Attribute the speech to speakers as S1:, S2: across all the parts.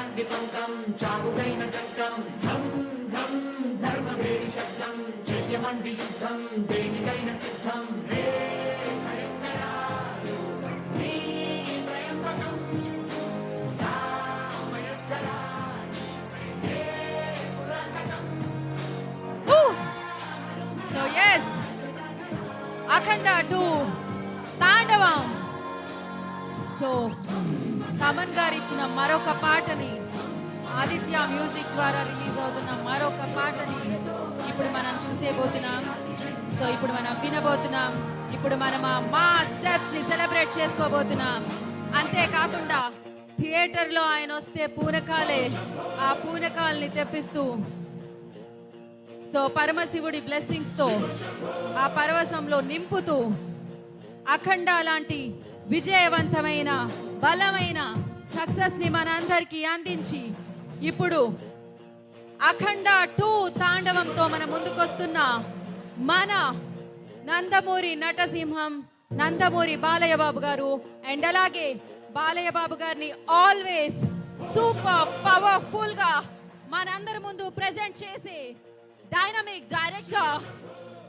S1: మంది పంకం చావుకైన చక్కం ధం ధం ధర్మవేడి శబ్దం చెయ్యమంది యుద్ధం దేనికైన సిద్ధం హే భయంకరా నీ త్రయంబకం రామయస్కరా హే పురాతకం.
S2: So yes, Akhanda 2 తాండవం. సో తమన్ గారు ఇచ్చిన మరొక పాటని, ఆదిత్య మ్యూజిక్ ద్వారా రిలీజ్ అవుతున్న మరొక పాటని ఇప్పుడు మనం చూసేబోతున్నాం. సో ఇప్పుడు మనం వినబోతున్నాం. ఇప్పుడు మనం ఆ మా స్టెప్స్ ని సెలబ్రేట్ చేసుకోబోతున్నాం. అంతేకాకుండా థియేటర్లో ఆయన వస్తే పూనకాలే, ఆ పూనకాల్ని తెప్పిస్తూ సో పరమశివుడి బ్లెస్సింగ్స్ తో ఆ పరవశంలో నింపుతూ అఖండ లాంటి విజయవంతమైన బలమైన సక్సెస్ ని మనందరికీ అందించి ఇప్పుడు అఖండ 2 తాండవంతో మన ముందుకొస్తున్న మన నందమూరి నటసింహం నందమూరి బాలయ్య బాబు గారు. అండ్ అలాగే బాలయ్య బాబు గారిని ఆల్వేస్ సూపర్ పవర్ఫుల్ గా మనందరి ముందు ప్రెజెంట్ చేసే డైనమిక్ డైరెక్టర్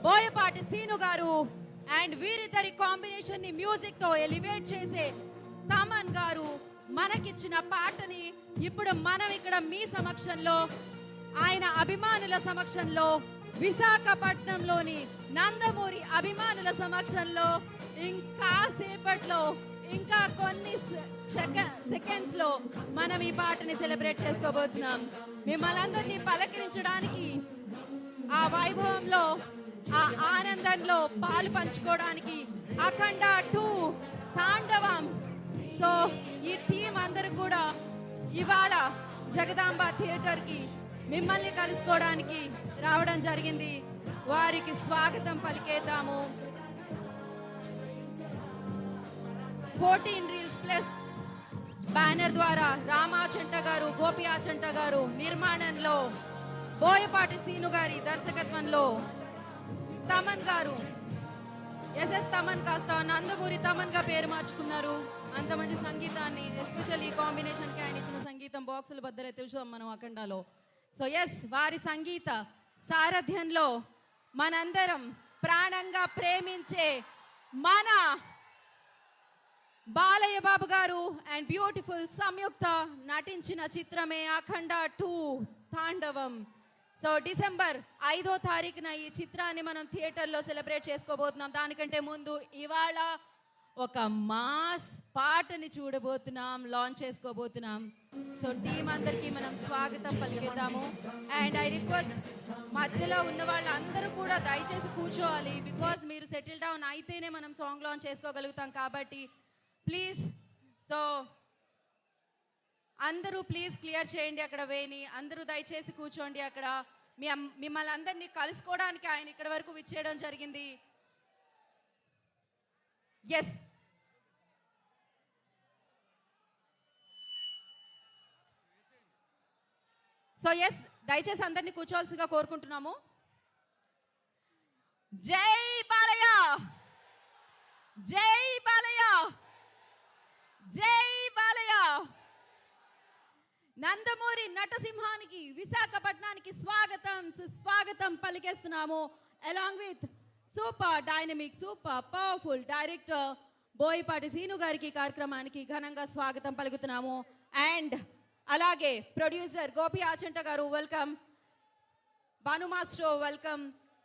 S2: బోయపాటి సీను గారు అండ్ వీరిద్దరి కాంబినేషన్ ని మ్యూజిక్ తో ఎలివేట్ చేసే తమన్ గారు మనకిచ్చిన పాటని ఇప్పుడు మనం ఇక్కడ మీ సమక్షంలో, ఆయన అభిమానుల సమక్షంలో, విశాఖపట్నంలోని నందమూరి అభిమానుల సమక్షంలో ఇంకా సేపట్లో, ఇంకా కొన్ని సెకండ్స్ లో మనం ఈ పాటని సెలబ్రేట్ చేసుకోబోతున్నాం. మిమ్మల్ని అందరినీ పలకరించడానికి, ఆ వైభవంలో, ఆ ఆనందంలో పాలు పంచుకోవడానికి అఖండ 2 తాండవం. సో ఈ టీం అందరూ కూడా ఇవాళ జగదాంబ థియేటర్ కి మిమ్మల్ని కలుసుకోవడానికి రావడం జరిగింది. వారికి స్వాగతం పలికేద్దాము. 14 Reels Plus బ్యానర్ ద్వారా రామాచంట గారు, గోపి ఆచంట గారు నిర్మాణంలో, బోయపాటి సీను గారి దర్శకత్వంలో తమన్ గారు, ఎస్ఎస్ తమన్ కాస్త నందమూరి తమన్ గా పేరు మార్చుకున్నారు. అంత మంచి సంగీతాన్ని, ఎస్పెషల్లీ కాంబినేషన్ కి ఆయన ఇచ్చిన సంగీతం బాక్సులు బద్దలైతే చూసాం మనం అఖండాలో. సో ఎస్, వారి సంగీత సారథ్యంలో మనందరం ప్రాణంగా ప్రేమించే మన బాలయ్య బాబు గారు అండ్ బ్యూటిఫుల్ సంయుక్త నటించిన చిత్రమే అఖండ 2 తాండవం. సో డిసెంబర్ 5వ తారీఖున ఈ చిత్రాన్ని మనం థియేటర్లో సెలబ్రేట్ చేసుకోబోతున్నాం. దానికంటే ముందు ఇవాళ ఒక మాస్ పాటని చూడబోతున్నాం, లాంచ్ చేసుకోబోతున్నాం. సో టీం అందరికీ మనం స్వాగతం పలికిద్దాము. అండ్ ఐ రిక్వెస్ట్, మధ్యలో ఉన్న వాళ్ళందరూ కూడా దయచేసి కూర్చోవాలి. బికాజ్ మీరు సెటిల్ డౌన్ అయితేనే మనం సాంగ్ లాంచ్ చేసుకోగలుగుతాం కాబట్టి ప్లీజ్. సో అందరూ ప్లీజ్ క్లియర్ చేయండి అక్కడ వేని. అందరూ దయచేసి కూర్చోండి అక్కడ. మిమ్మల్ని అందరినీ కలుసుకోవడానికి ఆయన ఇక్కడ వరకు విచ్చేయడం జరిగింది. ఎస్, సో ఎస్, దయచేసి అందరినీ కూర్చోవలసిగా కోరుకుంటున్నాము. జై బాలయ్య, జై బాలయ్య, జై బాలయ్య. నందమూరి నటసింహానికి, విశాఖపట్నానికి స్వాగతం, సుస్వాగతం పలికేస్తున్నాము. Along with super dynamic, super powerful director Boyapati Seenu గారికి కార్యక్రమానికి ఘనంగా స్వాగతం పలుకుతున్నాము. అండ్ అలాగే ప్రొడ్యూసర్ గోపి ఆచంట గారు welcome, Bhanu master welcome.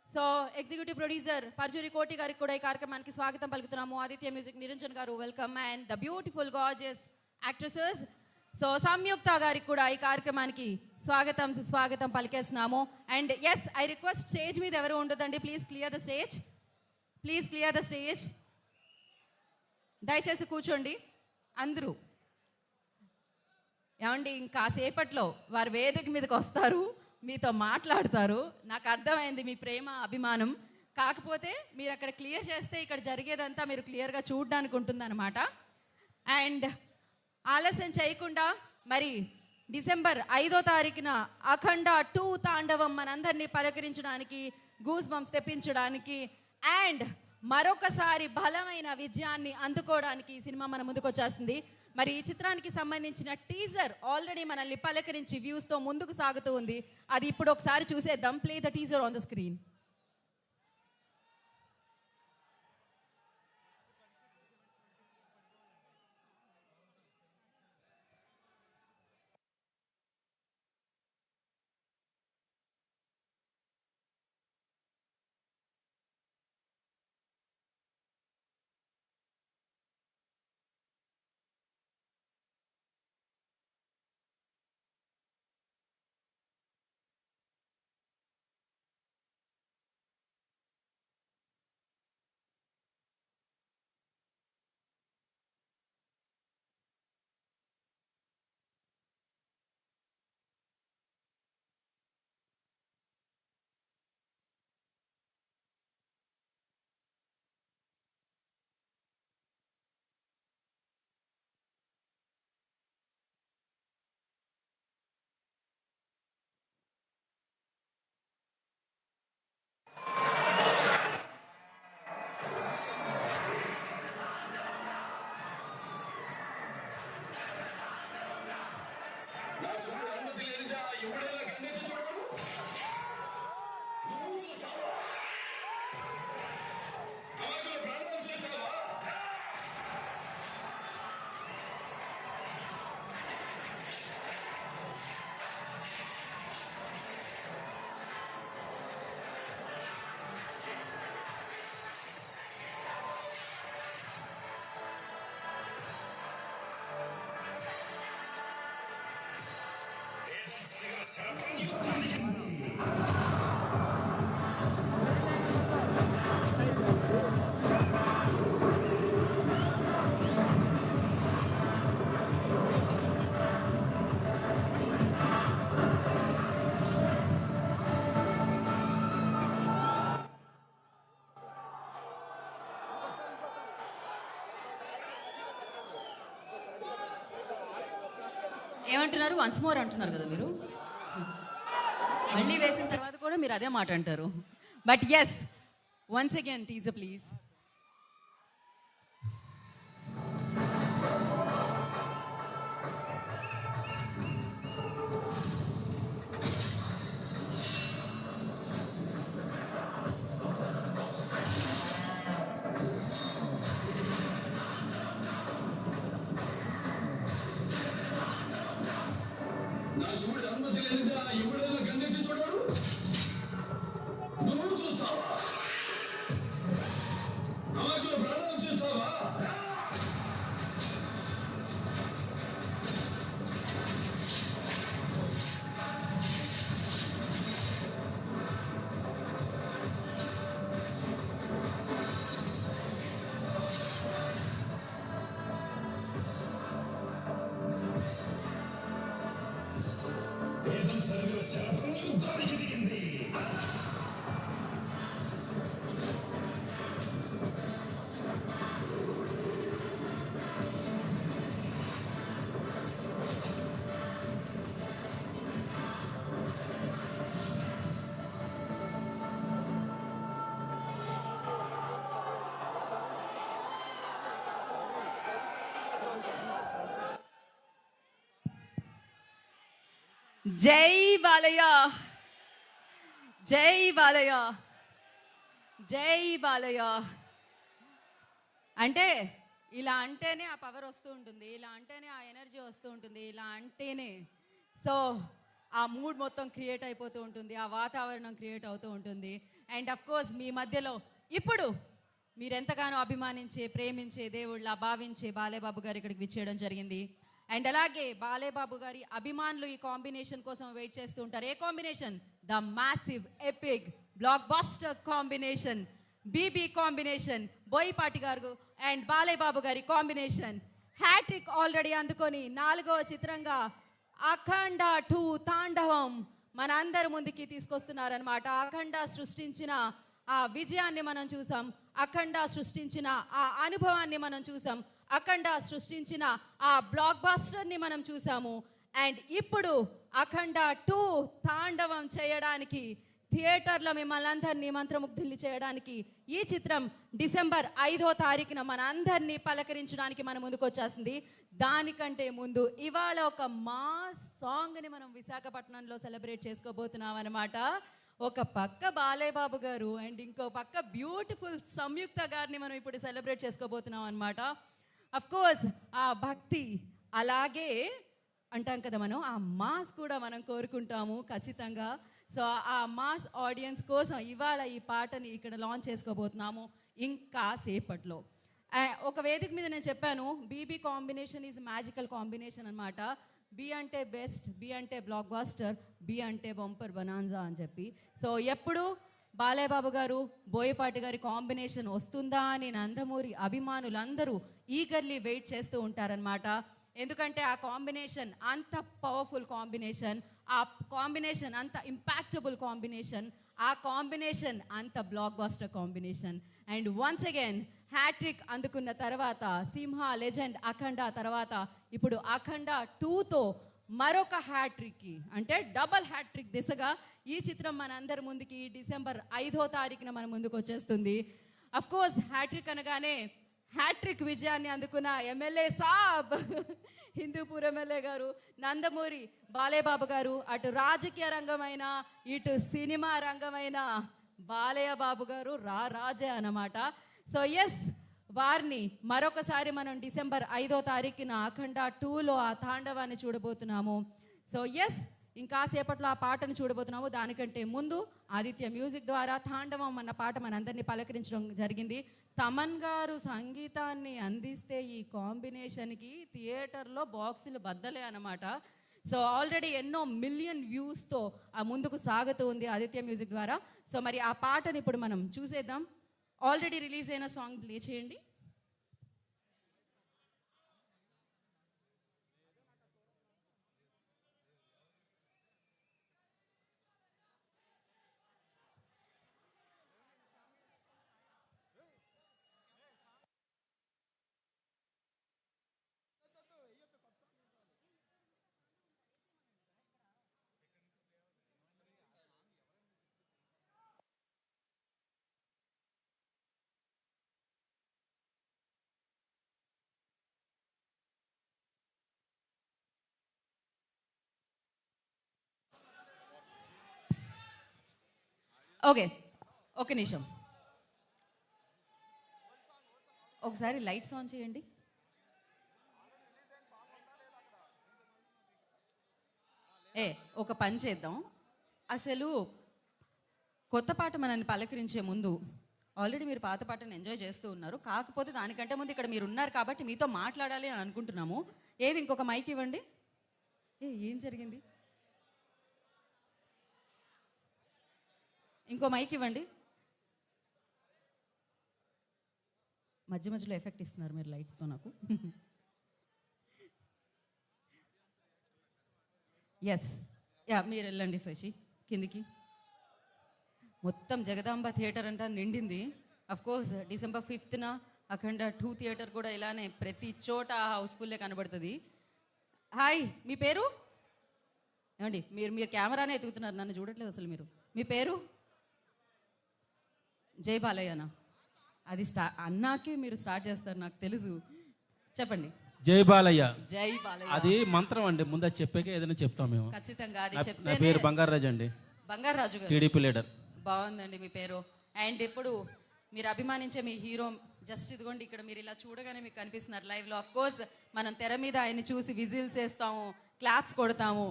S2: So executive producer Parjuri Koti గారికి కూడా ఈ కార్యక్రమానికి స్వాగతం పలుకుతున్నాము. ఆదిత్య మ్యూజిక్ నిరంజన్ గారు welcome. And the beautiful gorgeous actresses so Samyuktha గారికి కూడా ఈ కార్యక్రమానికి స్వాగతం, సుస్వాగతం పలికేస్తున్నాము. And yes, I request, stage మీద ఎవరు ఉండదండి, please clear the stage, please clear the stage. దయచేసి కూర్చోండి అందరూ. ఏమండి, ఇంకా సేపట్లో వారు వేదిక మీదకి వస్తారు, మీతో మాట్లాడతారు. నాకు అర్థమైంది మీ ప్రేమ, అభిమానం. కాకపోతే మీరు అక్కడ క్లియర్ చేస్తే ఇక్కడ జరిగేదంతా మీరు క్లియర్గా చూడడానికి ఉంటుందన్నమాట. అండ్ ఆలస్యం చేయకుండా మరి డిసెంబర్ 5వ తారీఖున అఖండ 2 తాండవం మనందరినీ పలకరించడానికి, గూస్ బంప్స్ తెప్పించడానికి అండ్ మరొకసారి బలమైన విజయాన్ని అందుకోవడానికి ఈ సినిమా మన ముందుకు వచ్చేస్తుంది. మరి ఈ చిత్రానికి సంబంధించిన టీజర్ ఆల్రెడీ మనల్ని పలకరించి వ్యూస్తో ముందుకు సాగుతూ ఉంది. అది ఇప్పుడు ఒకసారి చూసేద్దాం. Play the teaser on the screen. ఏమంటున్నారు? వన్స్ మోర్ అంటున్నారు కదా మీరు. మళ్ళీ వేసిన తర్వాత కూడా మీరు అదే మాట అంటారు. But yes, once again teaser please.
S3: నా శివుడి అనుమతి లేనిదా ఎవడైనా కన్నెత్తి చూడడు. నువ్వు చూస్తావా? అమాయకుల ప్రాణాలు చేస్తావా?
S2: జై బాలయ్య, జై బాలయ్య, జై బాలయ్య. అంటే ఇలా అంటేనే ఆ పవర్ వస్తూ ఉంటుంది, ఇలా అంటేనే ఆ ఎనర్జీ వస్తూ ఉంటుంది, ఇలా అంటేనే సో ఆ మూడ్ మొత్తం క్రియేట్ అయిపోతూ ఉంటుంది, ఆ వాతావరణం క్రియేట్ అవుతూ ఉంటుంది. అండ్ అఫ్ కోర్స్ మీ మధ్యలో ఇప్పుడు మీరెంతగానో అభిమానించే, ప్రేమించే, దేవుళ్ళ భావించే బాలేబాబు గారు ఇక్కడికి విచ్చేయడం జరిగింది. అండ్ అలాగే బాలేబాబు గారి అభిమానులు ఈ కాంబినేషన్ కోసం వెయిట్ చేస్తూ ఉంటారు. ఏ combination? The massive epic blockbuster combination, BB combination, Boyapati garu and Balebabu గారి కాంబినేషన్ హ్యాట్రిక్ ఆల్రెడీ అందుకొని 4వ చిత్రంగా అఖండ 2 తాండవం మన అందరి ముందుకి తీసుకొస్తున్నారనమాట. అఖండ సృష్టించిన ఆ విజయాన్ని మనం చూసాం, అఖండ సృష్టించిన ఆ అనుభవాన్ని మనం చూసాం, అఖండ సృష్టించిన ఆ బ్లాక్ బస్టర్ని మనం చూసాము. అండ్ ఇప్పుడు అఖండ 2 తాండవం చేయడానికి థియేటర్లో మిమ్మల్ని అందరినీ మంత్రముగ్ధుల్ని చేయడానికి ఈ చిత్రం డిసెంబర్ 5వ తారీఖున మన అందరినీ పలకరించడానికి మన ముందుకు వచ్చేస్తుంది. దానికంటే ముందు ఇవాళ ఒక మాస్ సాంగ్ని మనం విశాఖపట్నంలో సెలబ్రేట్ చేసుకోబోతున్నాం అనమాట. ఒక పక్క బాలయ్య బాబు గారు అండ్ ఇంకో పక్క బ్యూటిఫుల్ సంయుక్త గారిని మనం ఇప్పుడు సెలబ్రేట్ చేసుకోబోతున్నాం అనమాట. అఫ్ కోర్స్ ఆ భక్తి అలాగే అంటాం కదా, మనం ఆ మాస్ కూడా మనం కోరుకుంటాము ఖచ్చితంగా. సో ఆ మాస్ ఆడియన్స్ కోసం ఇవాళ ఈ పాటని ఇక్కడ లాంచ్ చేసుకోబోతున్నాము ఇంకా సేపట్లో. ఒక వేదిక మీద నేను చెప్పాను, BB combination is magical combination అనమాట. బి అంటే బెస్ట్, బి అంటే బ్లాక్ బాస్టర్, బి అంటే బంపర్ బనాన్జా అని చెప్పి. సో ఎప్పుడు బాలయ్య బాబు గారు బోయపాటి గారి కాంబినేషన్ వస్తుందా అని నందమూరి అభిమానులందరూ ఈగర్లీ వెయిట్ చేస్తూ ఉంటారనమాట. ఎందుకంటే ఆ కాంబినేషన్ అంత పవర్ఫుల్ కాంబినేషన్, ఆ కాంబినేషన్ అంత ఇంపాక్టబుల్ కాంబినేషన్, ఆ కాంబినేషన్ అంత blockbuster combination. And once again hat trick అందుకున్న తర్వాత సింహ లెజెండ్ అఖండ తర్వాత ఇప్పుడు అఖండ 2తో మరొక హ్యాట్రిక్కి అంటే డబల్ హ్యాట్రిక్ దిశగా ఈ చిత్రం మన అందరి ముందుకి డిసెంబర్ 5వ తారీఖున మన ముందుకు వచ్చేస్తుంది. అఫ్ కోర్స్ హ్యాట్రిక్ అనగానే హ్యాట్రిక్ విజయాన్ని అందుకున్న ఎమ్మెల్యే సాబ్ హిందూపూర్ ఎమ్మెల్యే గారు నందమూరి బాలయ్య బాబు గారు, అటు రాజకీయ రంగమైన ఇటు సినిమా రంగమైన బాలయ్య బాబు గారు రాజే అన్నమాట. సో ఎస్, వారిని మరొకసారి మనం డిసెంబర్ 5వ తారీఖున అఖండ 2లో ఆ తాండవాన్ని చూడబోతున్నాము. సో ఎస్, ఇంకాసేపట్లో ఆ పాటను చూడబోతున్నాము. దానికంటే ముందు ఆదిత్య మ్యూజిక్ ద్వారా తాండవం అన్న పాట మనందరినీ పలకరించడం జరిగింది. తమన్ గారు సంగీతాన్ని అందిస్తే ఈ కాంబినేషన్కి థియేటర్లో బాక్సులు బద్దలే అన్నమాట. సో ఆల్రెడీ ఎన్నో మిలియన్ వ్యూస్తో ఆ ముందుకు సాగుతూ ఉంది ఆదిత్య మ్యూజిక్ ద్వారా. సో మరి ఆ పాటను ఇప్పుడు మనం చూసేద్దాం. ఆల్రెడీ రిలీజ్ అయిన సాంగ్ ప్లే చేయండి. ఓకే, ఒక నిమిషం, ఒకసారి లైట్స్ ఆన్ చేయండి. ఒక పని చేద్దాం, అసలు కొత్త పాట మనల్ని పలకరించే ముందు ఆల్రెడీ మీరు పాత పాటను ఎంజాయ్ చేస్తూ ఉన్నారు. కాకపోతే దానికంటే ముందు ఇక్కడ మీరు ఉన్నారు కాబట్టి మీతో మాట్లాడాలి అని అనుకుంటున్నాము. ఏది ఇంకొక మైక్ ఇవ్వండి. ఏం జరిగింది? ఇంకో మైక్ ఇవ్వండి. మధ్య మధ్యలో ఎఫెక్ట్ ఇస్తున్నారు మీరు లైట్స్తో నాకు. ఎస్, మీరు వెళ్ళండి శశి కిందికి. మొత్తం జగదాంబ థియేటర్ అంతా నిండింది. అఫ్ కోర్స్ డిసెంబర్ 5న అఖండ 2 థియేటర్ కూడా ఇలానే ప్రతి చోట హౌస్ఫుల్లే కనబడుతుంది. హాయ్, మీ పేరు ఏమండి? మీరు కెమెరానే ఎదుగుతున్నారు, నన్ను చూడట్లేదు అసలు. మీ పేరు? జై బాలయ్యనా? అది అన్నాకే మీరు స్టార్ట్ చేస్తారు నాకు తెలుసు, చెప్పండి.
S4: జై బాలయ్య.
S2: జై బాలయ్య
S4: అది మంత్రం అండి, ముందు అది చెప్పాక ఏదైనా చెప్తాం మేము.
S2: ఖచ్చితంగా అది
S4: నా
S2: చెప్తే.
S4: పేరు బంగారాజు అండి,
S2: బంగారాజు గారు,
S4: టీడీపీ లీడర్.
S2: బాగుందండి మీ పేరు. అండ్ ఇప్పుడు మీరు అభిమానించే మీ హీరో జస్ట్ ఇదిగోండి ఇక్కడ మీరు ఇలా చూడగానే మీకు కనిపిస్తున్నారు లైవ్లో. ఆఫ్ కోర్స్ మనం తెర మీద ఆయన్ని చూసి విజిల్స్ వేస్తాము, క్లాప్స్ కొడతాము,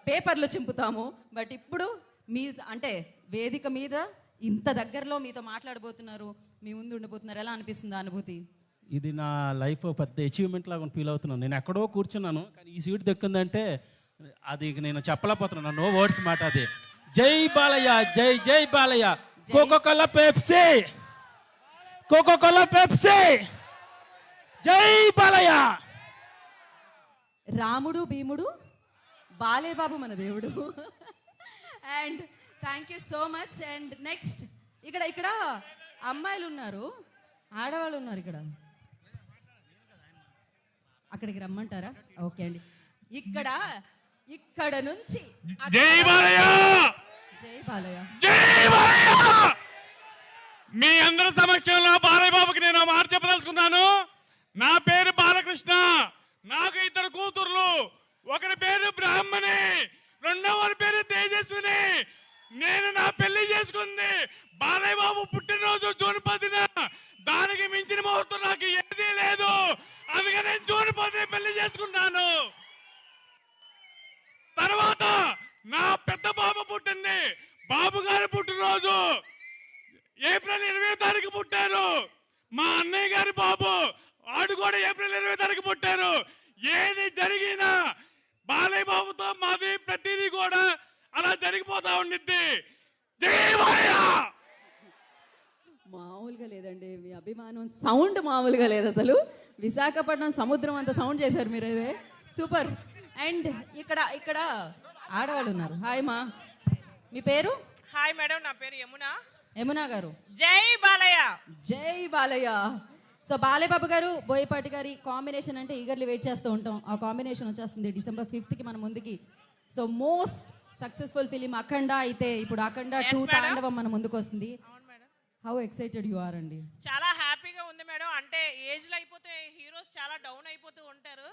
S2: పేపర్లు చింపుతాము. బట్ ఇప్పుడు మీ అంటే వేదిక మీద ఇంత దగ్గరలో మీతో మాట్లాడబోతున్నారు, మీ ముందు ఉండబోతున్నారు. ఎలా అనిపిస్తుంది అనుభూతి?
S4: ఇది నా లైఫ్ పెద్ద అచీవ్మెంట్ లాగా ఫీల్ అవుతున్నాను. నేను ఎక్కడో కూర్చున్నాను కానీ ఈ సీట్ దక్కిందంటే అది నేను చెప్పలేకపోతున్నాను, నో వర్డ్స్ మాట. అది జై బాలయ్య, జై జై Balayya. Coca Cola Pepsi, Coca Cola Pepsi, జై బాలయ్య.
S2: రాముడు భీముడు బాలయ్య బాబు మన దేవుడు. And thank you so much. And next ఇక్కడ అమ్మాయిలు ఉన్నారు, ఆడవాళ్ళు ఉన్నారు ఇక్కడ. అక్కడికి రమ్మంటారా? ఓకే అండి. ఇక్కడ నుంచి
S4: జై బాలయ్య,
S2: జై బాలయ్య.
S5: జై బాలయ్య. మీ అందరి సమక్షంలో బాలయ్య బాబుకి నేను మాట చెప్పదలుచుకున్నాను. నా పేరు బాలకృష్ణ. నాకు 2 కూతుర్లు. ఒకరి పేరు బ్రాహ్మణి, రెండవ పేరు తేజస్విని. నేను నా పెళ్లి చేసుకుంది బాలయ్య బాబు పుట్టినరోజు జూన్ 10న. దానికి మించిన ముహూర్తం నాకు ఏదీ లేదు. అందుకని నేను జూన్ 10న పెళ్లి చేసుకున్నాను. తర్వాత నా పెద్ద బాబు పుట్టింది. బాబు గారి పుట్టినరోజు ఏప్రిల్ 20వ తారీఖు పుట్టారు. మా అన్నయ్య గారి బాబు వాడు కూడా ఏప్రిల్ 20వ తారీఖు పుట్టారు. ఏది జరిగినా బాలయ్య బాబుతో మాది ప్రతిదీ కూడా అలా జరిగిపోతా ఉండిద్ది. జై బాలయ్య.
S2: మామూలుగా లేదండి మీ అభిమానం. సౌండ్ మామూలుగా లేదు అసలు. విశాఖపట్నం సముద్రం అంత సౌండ్ చేశారు మీరు. అదే సూపర్. అండ్ ఇక్కడ ఆడవాళ్ళు ఉన్నారు. హాయ్ మా, మీ పేరు?
S6: హాయ్ మేడం, నా పేరు యమున.
S2: యమునా గారు.
S6: జై బాలయ్య.
S2: జై బాలయ్య. సో బాలయ్య బాబు గారు, బోయపాటి గారి కాంబినేషన్ అంటే ఈగర్లీ వెయిట్ చేస్తూ ఉంటాం. ఆ కాంబినేషన్ వచ్చేస్తుంది December 5th మన ముందుకి. సో మోస్ట్ సక్సెస్ఫుల్ ఫిలిం అఖండ అయితే ఇప్పుడు అఖండ 2 తాండవం మన ముందుకు వస్తుంది. హౌ ఎక్సైటెడ్ యు ఆర్ అండి?
S6: చాలా హ్యాపీగా ఉంది మేడం. అంటే ఏజ్లో అయిపోతే హీరోస్ చాలా డౌన్ అయిపోతూ ఉంటారు.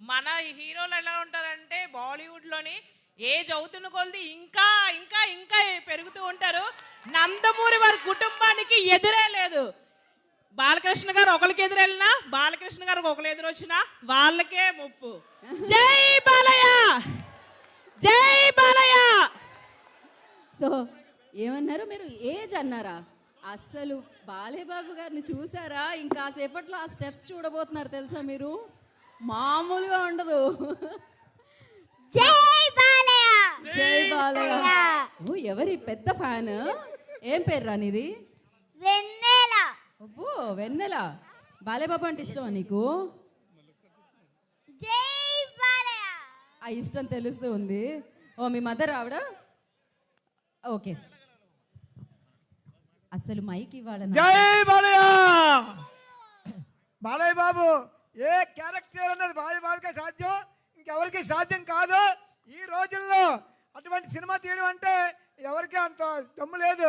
S6: మన హీరోలు ఎలా ఉంటారంటే బాలీవుడ్లోని ఏజ్ అవుతున్న కొలది ఇంకా ఇంకా ఇంకా పెరుగుతూ ఉంటారు. నందమూరి వారి కుటుంబానికి ఎదురే లేదు. బాలకృష్ణ గారు ఒకరికి ఎదురెళ్ళినా, బాలకృష్ణ గారికి ఒకరు ఎదురొచ్చినా వాళ్ళకే ముప్పు. జై బాలయ్య. జై బాలయ్య.
S2: సో ఏమన్నారు మీరు? ఏజ్ అన్నారా? అస్సలు బాలయ్య బాబు గారిని చూసారా? ఇంకా సేపట్లో ఆ స్టెప్స్ చూడబోతున్నారు తెలుసా మీరు? మామూలుగా ఉండదు.
S7: జై బాలయ్య.
S2: జై బాలయ్య. ఓ ఎవరి పెద్ద ఫ్యాన్? ఏం పేరు రానిది?
S7: వెన్నెల.
S2: అబ్బో వెన్నెల. బాలయ్య బాబు అంటే ఇష్టమా నీకు?
S7: జై బాలయ్య.
S2: ఆ ఇష్టం తెలుస్తూ ఉంది. ఓ మీ మదర్ ఆవిడ? ఓకే. అసలు మైక్ ఇవ్వాలని.
S8: జై బాలయ్య. బాలయ్య బాబు ఏ క్యారెక్టర్ అన్నది బాలయ్య బాబుకే సాధ్యం, ఇంకెవరికి సాధ్యం కాదు. ఈ రోజుల్లో అటువంటి సినిమా తీయడం అంటే ఎవరికి అంత దమ్ము లేదు.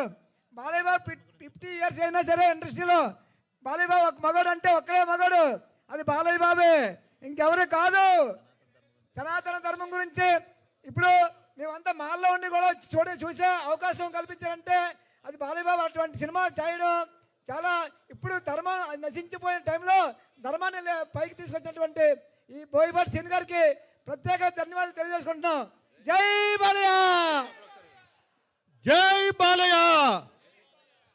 S8: బాలయ్య బాబు 50 years అయినా సరే ఇండస్ట్రీలో బాలయ్య బాబు ఒక మగాడు అంటే ఒక్కడే మగాడు, అది బాలయ్య బాబే, ఇంకెవరు కాదు. సనాతన ధర్మం గురించి ఇప్పుడు మేమంతా మాల్లో ఉండి కూడా చూసే అవకాశం కల్పించారంటే అది బాలయ్య బాబు. అటువంటి సినిమా చేయడం చాలా, ఇప్పుడు ధర్మం నశించిపోయిన టైంలో ధర్మాన్ని పైకి తీసుకొచ్చినటువంటి ఈ బోయపాటి సీన్ గారికి ప్రత్యేక ధన్యవాదాలు తెలియజేసుకుంటున్నాం. జై బాలయ్య.
S9: జై బాలయ్య.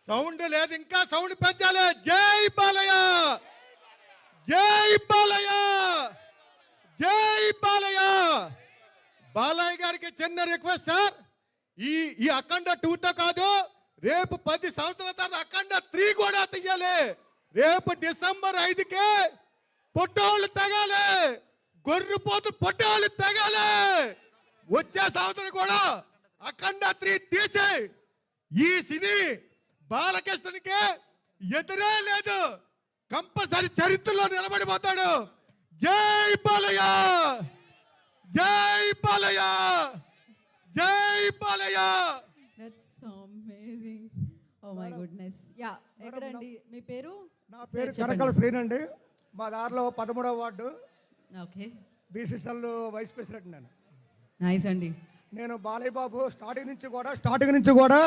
S9: సౌండ్ లేదు, ఇంకా సౌండ్ పెంచాలి. జై బాలయ్య. జై బాలయ్య. జై బాలయ్య. బాలయ్య గారికి చిన్న రిక్వెస్ట్ సార్, ఈ అఖండ 2తో కాదు, రేపు 10 సంవత్సరాల తర్వాత అఖండ 3 కూడా తీయాలి. రేపు December 5కే పొట్టోళ్ళు తగాలి, గొర్రెపోతు పొట్టోళ్ళు తగాలి. వచ్చే సంవత్సరం కూడా అఖండ 3 తీసే ఈ సినీ బాలకృష్ణకి ఎదురే లేదు, కంపల్సరీ చరిత్రలో నిలబడిపోతాడు. జై బాలయ్య. జై బాలయ్య. జై Balayya.
S2: That's amazing. Oh my goodness. Yeah ఎక్కడండి మీ పేరు?
S8: నా పేరు కనకల శ్రీన్ అండి. మా దారిలో 13వ ward
S2: okay.
S8: BCCL vice president.
S2: Nice అండి.
S8: నేను బాలయ్య బాబు స్టార్టింగ్ నుంచి కూడా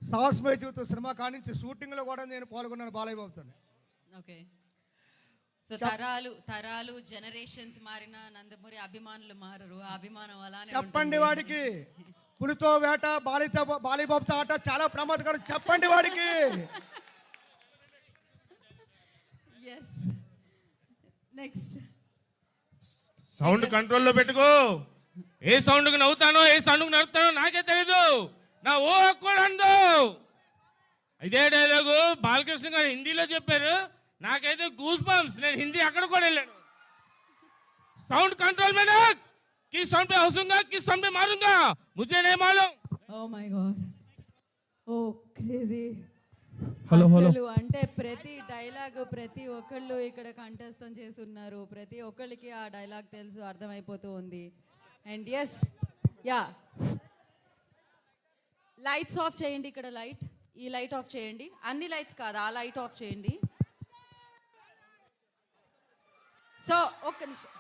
S8: సాహస్ మే జీవితం సినిమా కానించి షూటింగ్లో కూడా నేను పాల్గొన్నాను బాలయ్య బాబుతో.
S2: ఓకే. సో తరాలు జనరేషన్స్ మారిన నందమూరి అభిమానులు మారరు. ఆ అభిమానం అలానే
S8: చెప్పండి వాడికి. పులితో వేట, బాలయ్య బాబుతో ఆట చాలా ప్రమాదకరం. చెప్పండి వాడికి.
S2: ఎస్. నెక్స్ట్.
S5: సౌండ్ కంట్రోల్లో పెట్టుకో. ఏ సౌండ్కి నవ్వుతానో ఏ సౌండ్కి నవ్వుతానో నాకే తెలీదు. నా ఓ కూడా అందు. ఇదే డైలాగు బాలకృష్ణ గారు హిందీలో చెప్పారు, నాకైతే గూస్ బంప్స్. నేను హిందీ అక్కడ కూడా వెళ్ళాను. साउंड कंट्रोल में रख, किस साउंड पे हंसूंगा किस साउंड पे मारूंगा मुझे नहीं मालूम.
S2: Oh my god. Oh crazy.
S8: Hello
S2: అసలు అంటే ప్రతి డైలాగ్ ప్రతి ఒక్కళ్ళు ఇక్కడ కంఠస్థం చేస్తున్నారు. ప్రతి ఒక్కళ్ళకి ఆ డైలాగ్ తెలుసు, అర్థమైపోతూ ఉంది. And yes yeah lights off చేయండి. ఇక్కడ లైట్, ఈ లైట్ ఆఫ్ చేయండి. అన్ని లైట్స్ కాదు, ఆ లైట్ ఆఫ్ చేయండి. సో ఒక్క నిమిషం.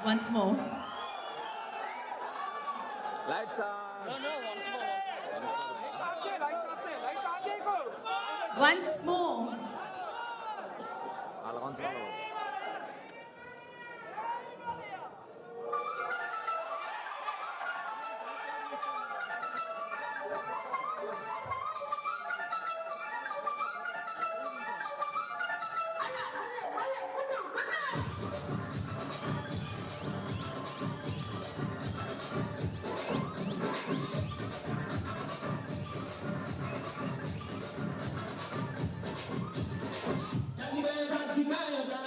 S10: Once more.
S11: Lights on. No, once more.
S10: Once more.
S1: Jai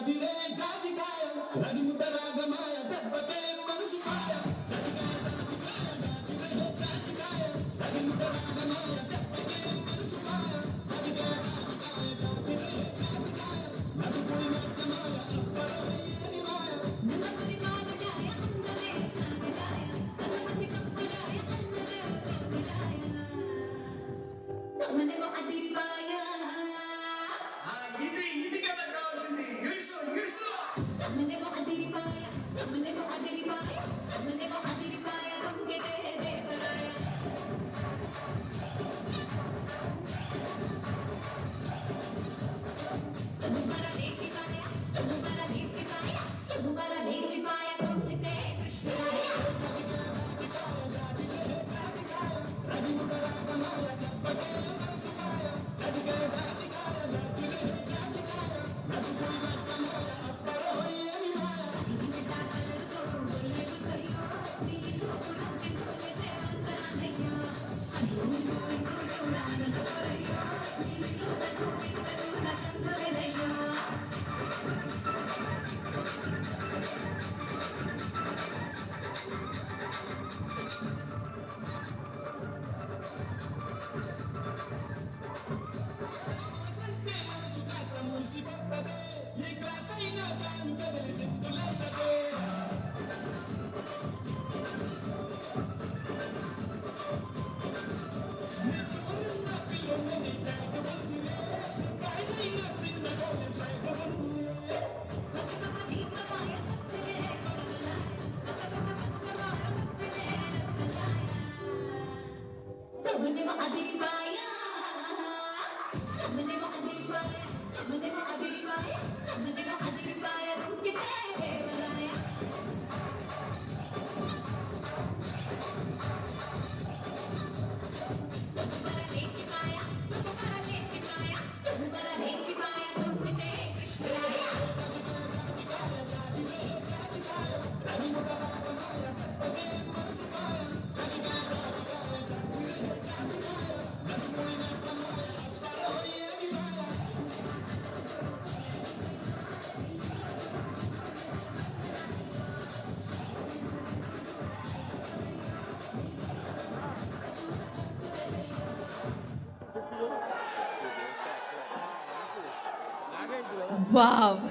S2: wow.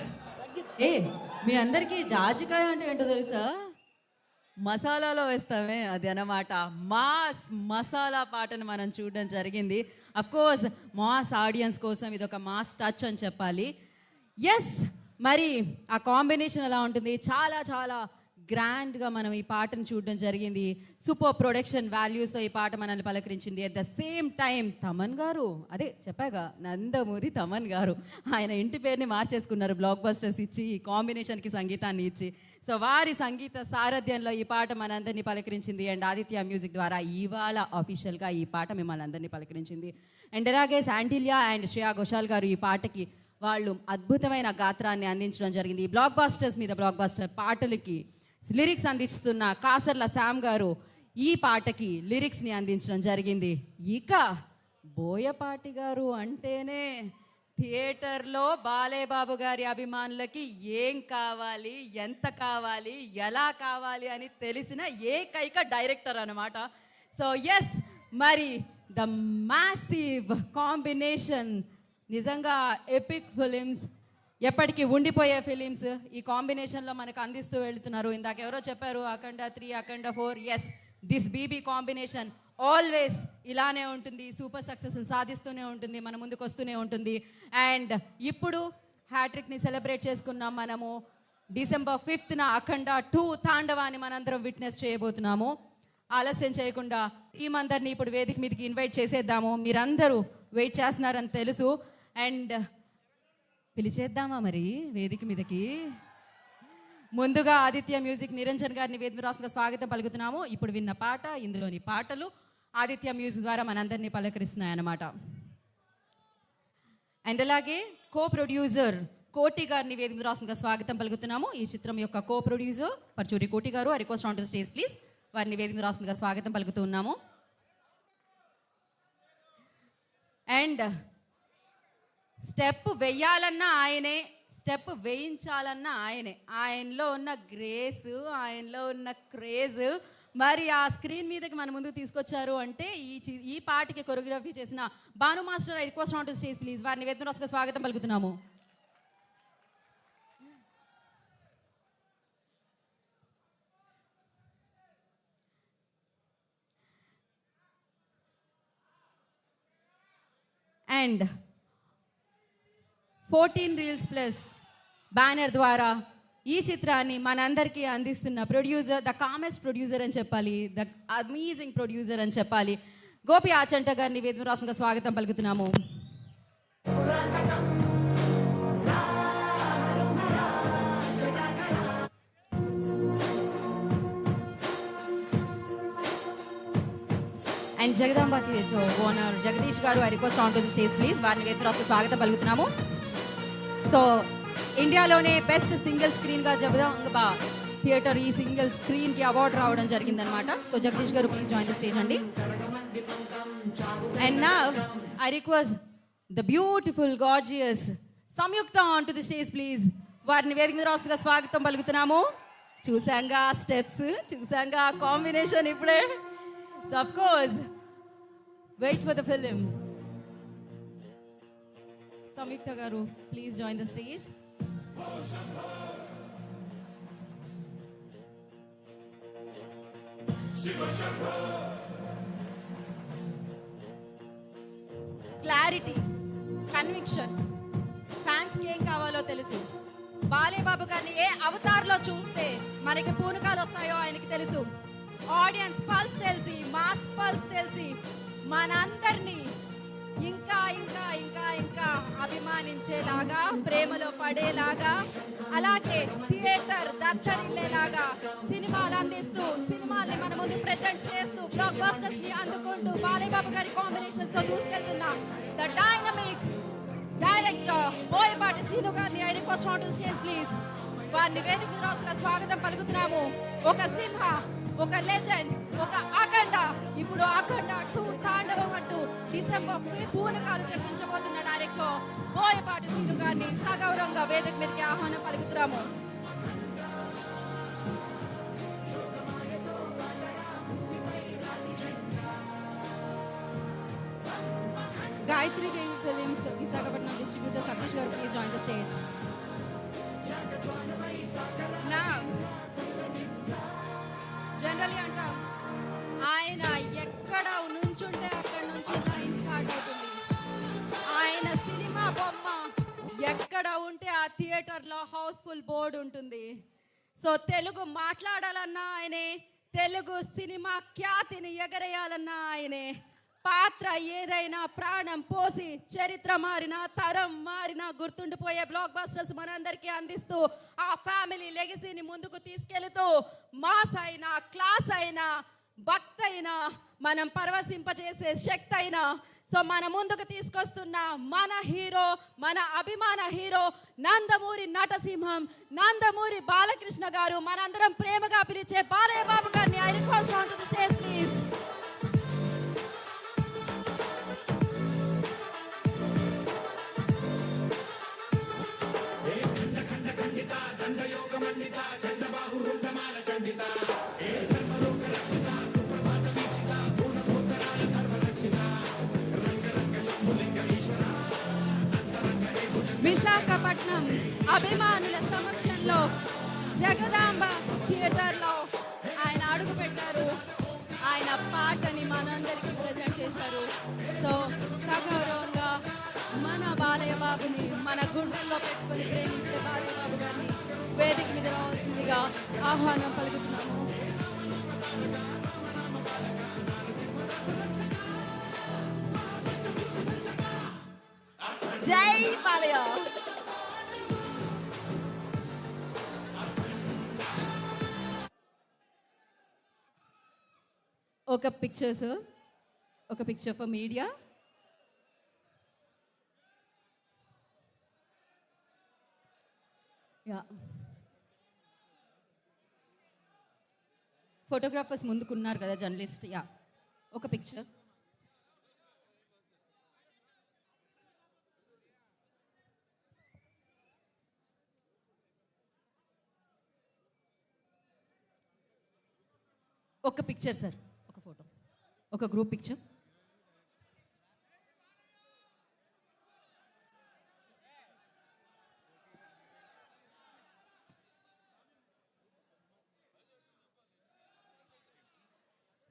S2: ఏ మీ అందరికీ జాజికాయ అంటే ఏంటో తెలుసా? మసాలాలో వేస్తామే, అది అన్నమాట. మాస్ మసాలా పాటను మనం చూడడం జరిగింది. అఫ్ కోర్స్ మాస్ ఆడియన్స్ కోసం ఇది ఒక మాస్ టచ్ అని చెప్పాలి. ఎస్, మరి ఆ కాంబినేషన్ ఎలా ఉంటుంది? చాలా చాలా గ్రాండ్గా మనం ఈ పాటను చూడడం జరిగింది. సూపర్ ప్రొడక్షన్ వాల్యూస్ ఈ పాట మనల్ని పలకరించింది. At the same time Thaman గారు, అదే చెప్పాగా, నందమూరి తమన్ గారు, ఆయన ఇంటి పేరుని మార్చేసుకున్నారు బ్లాక్ బస్టర్స్ ఇచ్చి, ఈ కాంబినేషన్కి సంగీతాన్ని ఇచ్చి. సో వారి సంగీత సారథ్యంలో ఈ పాట మనందరినీ పలకరించింది. అండ్ ఆదిత్య మ్యూజిక్ ద్వారా ఇవాళ అఫీషియల్గా ఈ పాట మిమ్మల్ని అందరినీ పలకరించింది. అండ్ అలాగే శాండిల్యా అండ్ శ్రేయా ఘోషాల్ గారు ఈ పాటకి వాళ్ళు అద్భుతమైన గాత్రాన్ని అందించడం జరిగింది. ఈ బ్లాక్ బాస్టర్స్ మీద బ్లాక్ బాస్టర్ పాటలకి లిరిక్స్ అందిస్తున్న కాసర్ల శామ్ గారు ఈ పాటకి లిరిక్స్ని అందించడం జరిగింది. ఇక బోయపాటి గారు అంటేనే థియేటర్లో బాలేబాబు గారి అభిమానులకి ఏం కావాలి, ఎంత కావాలి, ఎలా కావాలి అని తెలిసిన ఏకైక డైరెక్టర్ అన్నమాట. సో ఎస్, మరి ద మ్యాసివ్ కాంబినేషన్, నిజంగా ఎపిక్ ఫిలిమ్స్, ఎప్పటికీ ఉండిపోయే ఫిలిమ్స్ ఈ కాంబినేషన్లో మనకు అందిస్తూ వెళుతున్నారు. ఇందాక ఎవరో చెప్పారు Akhanda 3, Akhanda 4. Yes, this BB combination always ఇలానే ఉంటుంది, సూపర్ సక్సెస్ఫుల్ సాధిస్తూనే ఉంటుంది, మన ముందుకు వస్తూనే ఉంటుంది. అండ్ ఇప్పుడు హ్యాట్రిక్ని సెలబ్రేట్ చేసుకున్నాం మనము. December 5th అఖండ 2 తాండవాన్ని మనందరం విట్నెస్ చేయబోతున్నాము. ఆలస్యం చేయకుండా ఈ మందరిని ఇప్పుడు వేదిక మీదకి ఇన్వైట్ చేసేద్దాము. మీరందరూ వెయిట్ చేస్తున్నారని తెలుసు. అండ్ పిలిచేద్దామా మరి వేదిక మీదకి? ముందుగా ఆదిత్య మ్యూజిక్ నిరంజన్ గారిని వేదిక రాష్ట్రంగా స్వాగతం పలుకుతున్నాము. ఇప్పుడు విన్న పాట, ఇందులోని పాటలు ఆదిత్య మ్యూజిక్ ద్వారా మనందరినీ పలకరిస్తున్నాయి అన్నమాట. అండ్ అలాగే కో ప్రొడ్యూసర్ కోటి గారిని వేదిక రాష్ట్రంగా స్వాగతం పలుకుతున్నాము. ఈ చిత్రం యొక్క కో ప్రొడ్యూసర్ పర్చూరి కోటి గారు, I request on to stage please. వారిని వేదిక రాష్ట్రంగా స్వాగతం పలుకుతూ ఉన్నాము. అండ్ స్టెప్ వెయ్యాలన్నా ఆయనే, స్టెప్ వేయించాలన్నా ఆయనే. ఆయనలో ఉన్న గ్రేస్, ఆయనలో ఉన్న క్రేజ్ మరి ఆ స్క్రీన్ మీదకి మన ముందుకు తీసుకొచ్చారు అంటే ఈ పాటకి కొరియోగ్రఫీ చేసిన Bhanu master, I request on to stage please. వారిని వేదిక స్వాగతం పలుకుతున్నాము. అండ్ 14 Reels Plus బ్యానర్ ద్వారా ఈ చిత్రాన్ని మనందరికీ అందిస్తున్న ప్రొడ్యూసర్, ద కామెస్ట్ ప్రొడ్యూసర్ అని చెప్పాలి, ద అమేజింగ్ ప్రొడ్యూసర్ అని చెప్పాలి, గోపి ఆచంట గారిని వేదిక రాష్ట్రంగా స్వాగతం పలుకుతున్నాము. అండ్ జగదాంబకి ఓనర్ జగదీష్ గారు, I request on to the stage please. వారిని వేదిక రాష్ట్రంగా స్వాగతం పలుకుతున్నాము. సో ఇండియాలోనే బెస్ట్ సింగిల్ స్క్రీన్గా జగదాంబ థియేటర్ ఈ సింగిల్ స్క్రీన్కి అవార్డు రావడం జరిగిందనమాట. సో జగదీష్ గారు ప్లీజ్ జాయిన్ ది స్టేజ్ అండి. And now I request the beautiful gorgeous Samyuktha on to the stage please. వారిని వేదిక రాష్ట్రంగా స్వాగతం పలుకుతున్నాము. చూసాంగా స్టెప్స్, చూసాంగా కాంబినేషన్ ఇప్పుడే. So of course, wait for the film. Samyukta garu, please join the stage. Clarity, conviction. Fans ki em kavalo telusu. Balebabu గారిని ఏ అవతార్లో చూస్తే మనకి పూనకాలు వస్తాయో ఆయనకి తెలుసు. ఆడియన్స్ పల్స్ తెలిసి, మాస్ పల్స్ తెలిసి మనందరినీ ఇంకా ఇంకా ఇంకా ఇంకా అభిమానించేలాగా, ప్రేమలో పడేలాగా, అలాగే థియేటర్ దత్తరిల్లేలాగా సినిమాలు అందిస్తూ, సినిమాల్ని మన ముందు ప్రెజెంట్ చేస్తూ, బ్లాక్ బస్టర్స్ ని అందుకుంటూ బాలేబాబు గారి కాంబినేషన్స్ తో దూసుకెళ్తున్న the dynamic director Boyapati Srinu గారిని I request on to stage please. వారిని వేదిక మీద స్వాగతం పలుకుతున్నాము. ఒక సింహ, ఒక లెజెండ్, ఒక అఖండ, ఇప్పుడు అఖండ 2 తాండవం అంటూ December 5th పూనకాలు తెప్పించబోతున్న డైరెక్టర్ బోయపాటి శ్రీను గారిని సగౌరవంగా వేదిక మీదకి ఆహ్వానం పలుకుతున్నాము. Gayatri Devi Films, Visakhapatnam distributor Satish garu, please join the stage. Generally అంటాం ఆయన ఎక్కడ నుంచుంటే అక్కడ నుంచి లైన్ స్టార్ట్ అవుతుంది. ఆయన సినిమా బొమ్మ ఎక్కడ ఉంటే ఆ థియేటర్లో హౌస్ఫుల్ బోర్డు ఉంటుంది. సో తెలుగు మాట్లాడాలన్నా ఆయనే, తెలుగు సినిమా ఖ్యాతిని ఎగరేయాలన్నా ఆయనే. పాత్ర ఏదైనా ప్రాణం పోసి చరిత్ర మారినా తరం మారినా గుర్తుండిపోయే బ్లాక్ బస్టర్స్ మనందరికీ అందిస్తూ ఆ ఫ్యామిలీ లెగసీని ముందుకు తీసుకెళ్తూ మాస్ అయినా క్లాస్ అయినా భక్తి అయినా మనం పరవశింపజేసే శక్తి అయినా సో మన ముందుకు తీసుకొస్తున్న మన హీరో, మన అభిమాన హీరో నందమూరి నటసింహం, నందమూరి బాలకృష్ణ గారు. మనందరం ప్రేమగా పిలిచే బాలయ్య బాబు గారిని I request on to the stage please. Visakhapatnam అభిమానుల సమక్షంలో జగదాంబ థియేటర్లో ఆయన అడుగు పెట్టారు. ఆయన పాటని మనందరికీ ప్రజెంట్ చేశారు. సో సగౌరవంగా మన బాలయ్య బాబుని మన గుండెల్లో పెట్టుకొని ప్రేమించే బాలయ్య బాబు గారిని వేదిక మీద రావాల్సిందిగా ఆహ్వానం పలుకుతున్నాము. జై బాలయ్య. ఒక picture for media. Yeah, photographers ముందుకున్నారు కదా, జర్నలిస్ట్. యా, ఒక పిక్చర్. ఒక పిక్చర్ సార్, ఒక ఫోటో, ఒక group picture.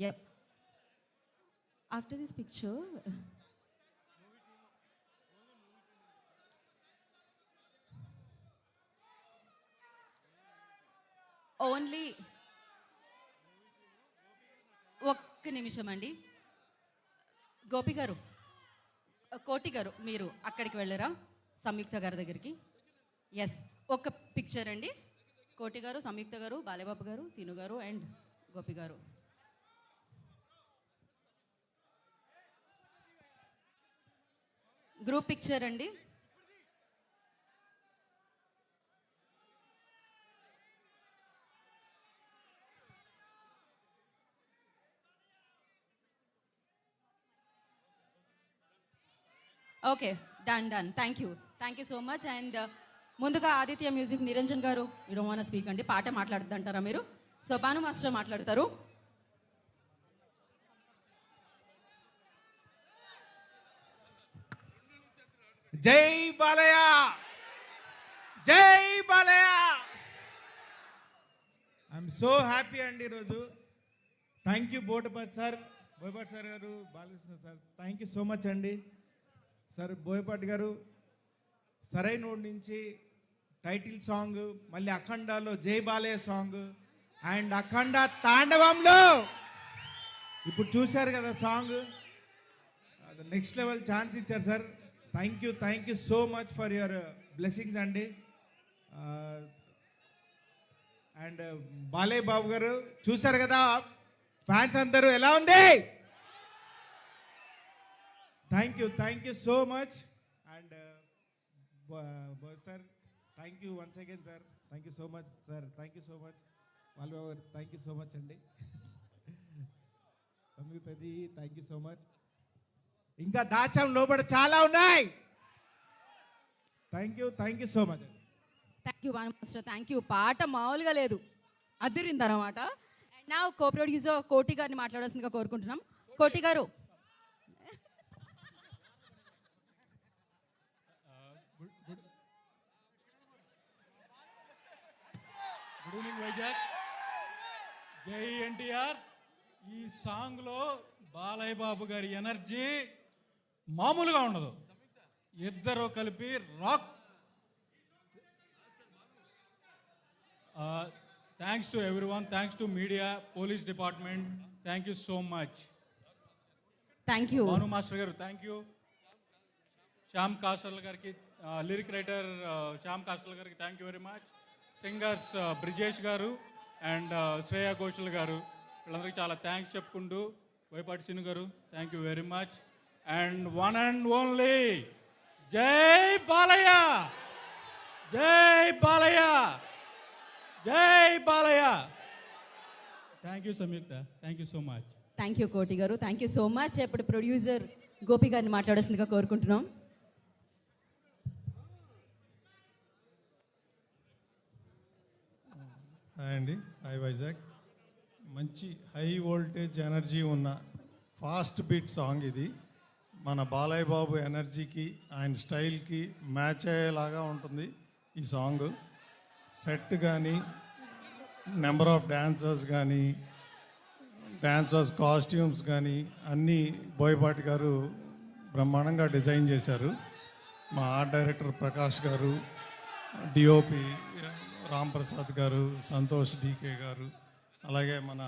S2: Yep. After this picture, only ఒక్క నిమిషం అండి. గోపి గారు, కోటి గారు, మీరు అక్కడికి వెళ్ళారా సంయుక్త గారి దగ్గరికి? ఎస్, ఒక పిక్చర్ అండి. కోటి గారు, సంయుక్త గారు, బాలయ్యబాబు గారు, సీను గారు అండ్ గోపి గారు. గ్రూప్ పిక్చర్ అండి. Okay, done. Thank you so much. And ముందుగా ఆదిత్య మ్యూజిక్ నిరంజన్ గారు, you don't want to speak అండి, పాట మాట్లాడుతుంటారా మీరు? సో భాను మాస్టర్ మాట్లాడతారు.
S12: జై బాలయ్య, జై బాలయ్య. ఐఎమ్ సో హ్యాపీ అండి ఈరోజు. థ్యాంక్ యూ బోయపాటి సార్ గారు, Balakrishna sir, thank you so much అండి. సార్ బోయపాటి గారు సరైనోడి నుంచి టైటిల్ సాంగ్, మళ్ళీ అఖండాలో జై బాలయ్య సాంగ్, అండ్ అఖండ తాండవంలో ఇప్పుడు చూశారు కదా సాంగ్, నెక్స్ట్ లెవెల్ ఛాన్స్ ఇచ్చారు sir. Thank you so much for your blessings అండి. అండ్ బాలయ్య బాబు గారు చూశారు కదా, ఫ్యాన్స్ అందరూ ఎలా ఉంది? Thank you so much. And sir thank you once again sir, thank you so much sir, thank you so much. Balayya Babu గారు thank you so much అండి. Samyuktha ji thank you so much. ఇంకా దాచాం లోపల చాలా ఉన్నాయి. Thank you so much.
S2: Thank you master, thank you. పాట మామూలుగా లేదు, అదిరింది అనమాట. అండ్ నా కో ప్రొడ్యూసర్ కోటి గారిని మాట్లాడాల్సిందిగా కోరుకుంటున్నాం. కోటి గారు.
S13: Good evening Vizag. జై ఎన్టీఆర్. ఈ సాంగ్లో బాలయ్య బాబు గారి ఎనర్జీ మామూలుగా ఉండదు. ఇద్దరు కలిపి rock. Thanks to everyone, thanks to media, police department, thank you so much.
S2: Thank you
S13: Bhanu master గారు, థ్యాంక్ యూ. శ్యామ్ కాసల్ గారికి, లిరిక్ రైటర్ శ్యామ్ కాసల్ గారికి thank you very much. Singers Brijesh గారు అండ్ శ్రేయా ఘోషల్ గారు, వీళ్ళందరికీ చాలా థ్యాంక్స్ చెప్పుకుంటూ, బోయపాటి సీను గారు thank you very much. And one and only జై బాలయ్య, జై బాలయ్య, జై Balayya. Thank you Samyuktha, thank you so much.
S2: Thank you కోటి గారు, థ్యాంక్ యూ సో మచ్. ఇప్పుడు ప్రొడ్యూసర్ గోపి గారిని మాట్లాడాల్సిందిగా కోరుకుంటున్నాం.
S14: హాయ్ అండి, హాయ్ వైజాగ్. మంచి హై వోల్టేజ్ ఎనర్జీ ఉన్న ఫాస్ట్ బీట్ సాంగ్ ఇది. మన బాలయ్య బాబు ఎనర్జీకి, ఆయన స్టైల్కి మ్యాచ్ అయ్యేలాగా ఉంటుంది ఈ సాంగ్. సెట్ కానీ, నెంబర్ ఆఫ్ డాన్సర్స్ కానీ, డాన్సర్స్ కాస్ట్యూమ్స్ కానీ అన్నీ బోయపాటి గారు బ్రహ్మాండంగా డిజైన్ చేశారు. మా ఆర్ట్ డైరెక్టర్ ప్రకాష్ గారు, డిఓపి రామ్ ప్రసాద్ గారు, సంతోష్ డీకే గారు, అలాగే మన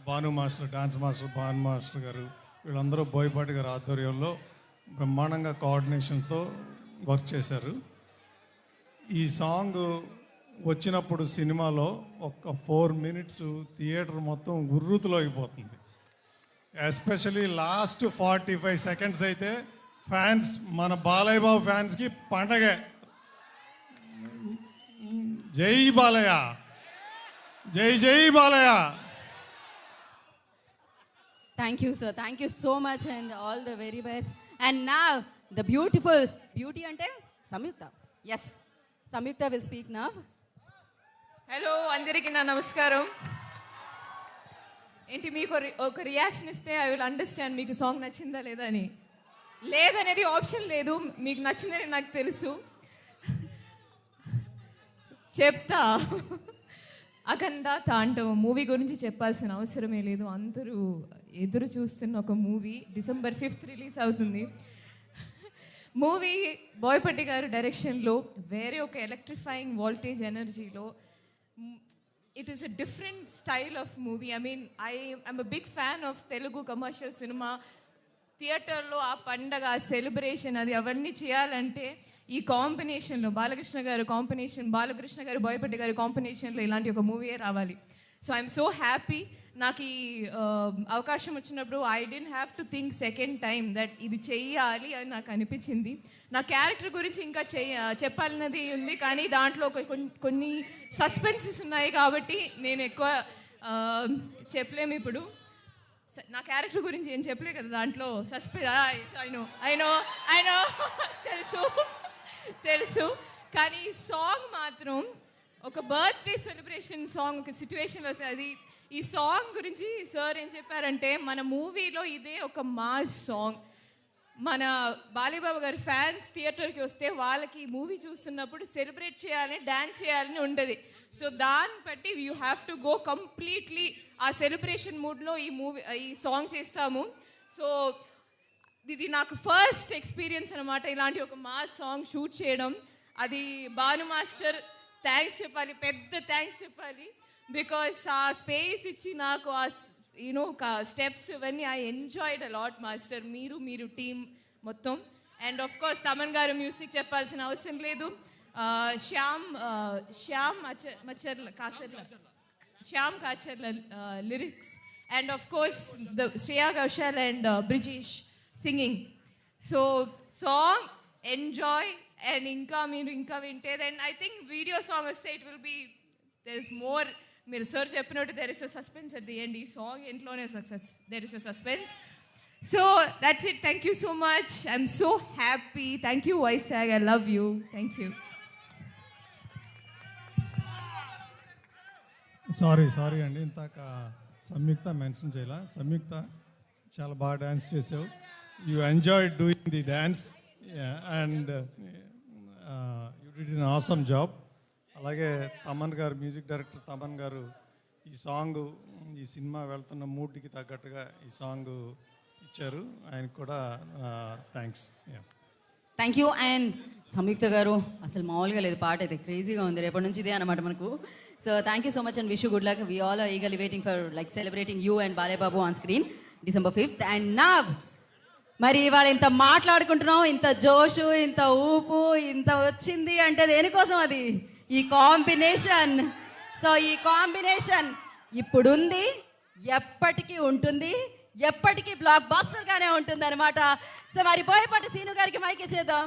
S14: Bhanu master, dance master Bhanu master గారు, వీళ్ళందరూ బోయపాటి గారి ఆధ్వర్యంలో బ్రహ్మాండంగా కోఆర్డినేషన్తో వర్క్ చేశారు. ఈ సాంగ్ వచ్చినప్పుడు సినిమాలో ఒక 4 minutes థియేటర్ మొత్తం ఉర్రూతులో అయిపోతుంది. ఎస్పెషలీ లాస్ట్ 45 seconds అయితే ఫ్యాన్స్, మన బాలయ్య బాబు ఫ్యాన్స్కి పండగే. జై బాలయ్య, జై జై Balayya.
S2: Thank you, sir. Thank you so much and all the very best. And now, the beautiful beauty ante Samyukta. Yes, Samyukta will speak now.
S15: Hello అందరికీ నా నమస్కారం. ఏంటి మీకు ఒక రియాక్షన్ ఇస్తే ఐ విల్ అండర్స్టాండ్ మీకు సాంగ్ నచ్చిందా లేదా అని. లేదనేది ఆప్షన్ లేదు, మీకు నచ్చిందని నాకు తెలుసు. చెప్తా. అఖండ తాండవం మూవీ గురించి చెప్పాల్సిన అవసరమే లేదు. అందరూ ఎదురు చూస్తున్న ఒక మూవీ. December 5th రిలీజ్ అవుతుంది. మూవీ బోయపాటి గారు డైరెక్షన్లో వేరే ఒక ఎలక్ట్రిఫైయింగ్ వోల్టేజ్ ఎనర్జీలో. It is a different style of movie. I mean I'm a big fan of Telugu commercial cinema. థియేటర్లో ఆ పండగ, ఆ సెలబ్రేషన్, అది అవన్నీ చేయాలంటే ఈ కాంబినేషన్లో బాలకృష్ణ గారు కాంబినేషన్, బాలకృష్ణ గారు బోయపాటి గారు కాంబినేషన్లో ఇలాంటి ఒక మూవీయే రావాలి. So I'm so happy. నాకు ఈ అవకాశం వచ్చినప్పుడు I didn't have to think second time that ఇది చెయ్యాలి అని నాకు అనిపించింది. నా క్యారెక్టర్ గురించి ఇంకా చెప్పాలన్నది ఉంది, కానీ దాంట్లో కొన్ని సస్పెన్సెస్ ఉన్నాయి కాబట్టి నేను ఎక్కువ చెప్పలేము ఇప్పుడు. నా క్యారెక్టర్ గురించి ఏం చెప్పలే కదా దాంట్లో. అయినో తెలుసు కానీ ఈ సాంగ్ మాత్రం ఒక బర్త్డే సెలబ్రేషన్ సాంగ్, ఒక సిచ్యువేషన్ వస్తుంది. అది ఈ సాంగ్ గురించి సార్ ఏం చెప్పారంటే, మన మూవీలో ఇదే ఒక మాస్ సాంగ్. మన బాలయ్యబాబు గారి ఫ్యాన్స్ థియేటర్కి వస్తే వాళ్ళకి ఈ మూవీ చూస్తున్నప్పుడు సెలబ్రేట్ చేయాలని, డ్యాన్స్ చేయాలని ఉంటుంది. సో దాన్ని బట్టి you have to go completely ఆ సెలబ్రేషన్ మూడ్లో ఈ సాంగ్స్ ఇస్తాము. సో ఇది నాకు ఫస్ట్ ఎక్స్పీరియన్స్ అనమాట, ఇలాంటి ఒక మాస్ సాంగ్ షూట్ చేయడం. అది భాను మాస్టర్ థ్యాంక్స్ చెప్పాలి, పెద్ద థ్యాంక్స్ చెప్పాలి. బికాస్ ఆ స్పేస్ ఇచ్చి నాకు ఆ స్టెప్స్ ఇవన్నీ I enjoyed a lot master, మీరు టీమ్ మొత్తం. అండ్ ఆఫ్ కోర్స్ తమన్ గారు మ్యూజిక్ చెప్పాల్సిన అవసరం లేదు. Shyam Kasarla lyrics, and of course the Shreya Ghoshal and Brijesh singing. So song enjoy. And ఇంకా వింటే then I think video song వస్తే it will be there is more. మీరు సార్ చెప్పినట్టు there is a suspense at the end. ఈ song ఎంట్లోనే there is a suspense. So that's it. Thank you so much. I'm so happy. Thank you Vizag. I love you. Thank you.
S14: Sorry అండి, ఇంతాక సంయుక్త mention చేయాల. సంయుక్త చాలా బాగా dance చేసావు. You enjoy doing the dance and you did an awesome job. అలాగే తమన్ గారు, music director Thaman గారు ఈ song ఈ సినిమా వెళ్తున్న మూడ్కి తగ్గట్టుగా ఈ సాంగ్ ఇచ్చారు. ఆయనకు కూడా థ్యాంక్స్.
S2: Thank you. అండ్ సంయుక్త గారు అసలు మామూలుగా లేదు, పాట అయితే క్రేజీగా ఉంది. రేపటి నుంచి ఇదే అనమాట మనకు. So thank you so much and wish you good luck. We all are eagerly waiting for like celebrating you and Balayya Babu on screen December 5th. అండ్ నా మరి ఇవాళ ఇంత మాట్లాడుకుంటున్నాం, ఇంత జోషు, ఇంత ఊపు, ఇంత వచ్చింది అంటే దేనికోసం? అది ఈ కాంబినేషన్. సో ఈ కాంబినేషన్ ఇప్పుడుంది, ఎప్పటికీ ఉంటుంది, ఎప్పటికీ బ్లాక్ బాస్టర్గానే ఉంటుంది అనమాట. సో మరి బోయపాటి సీను గారికి మైక్ ఇచ్చేద్దాం.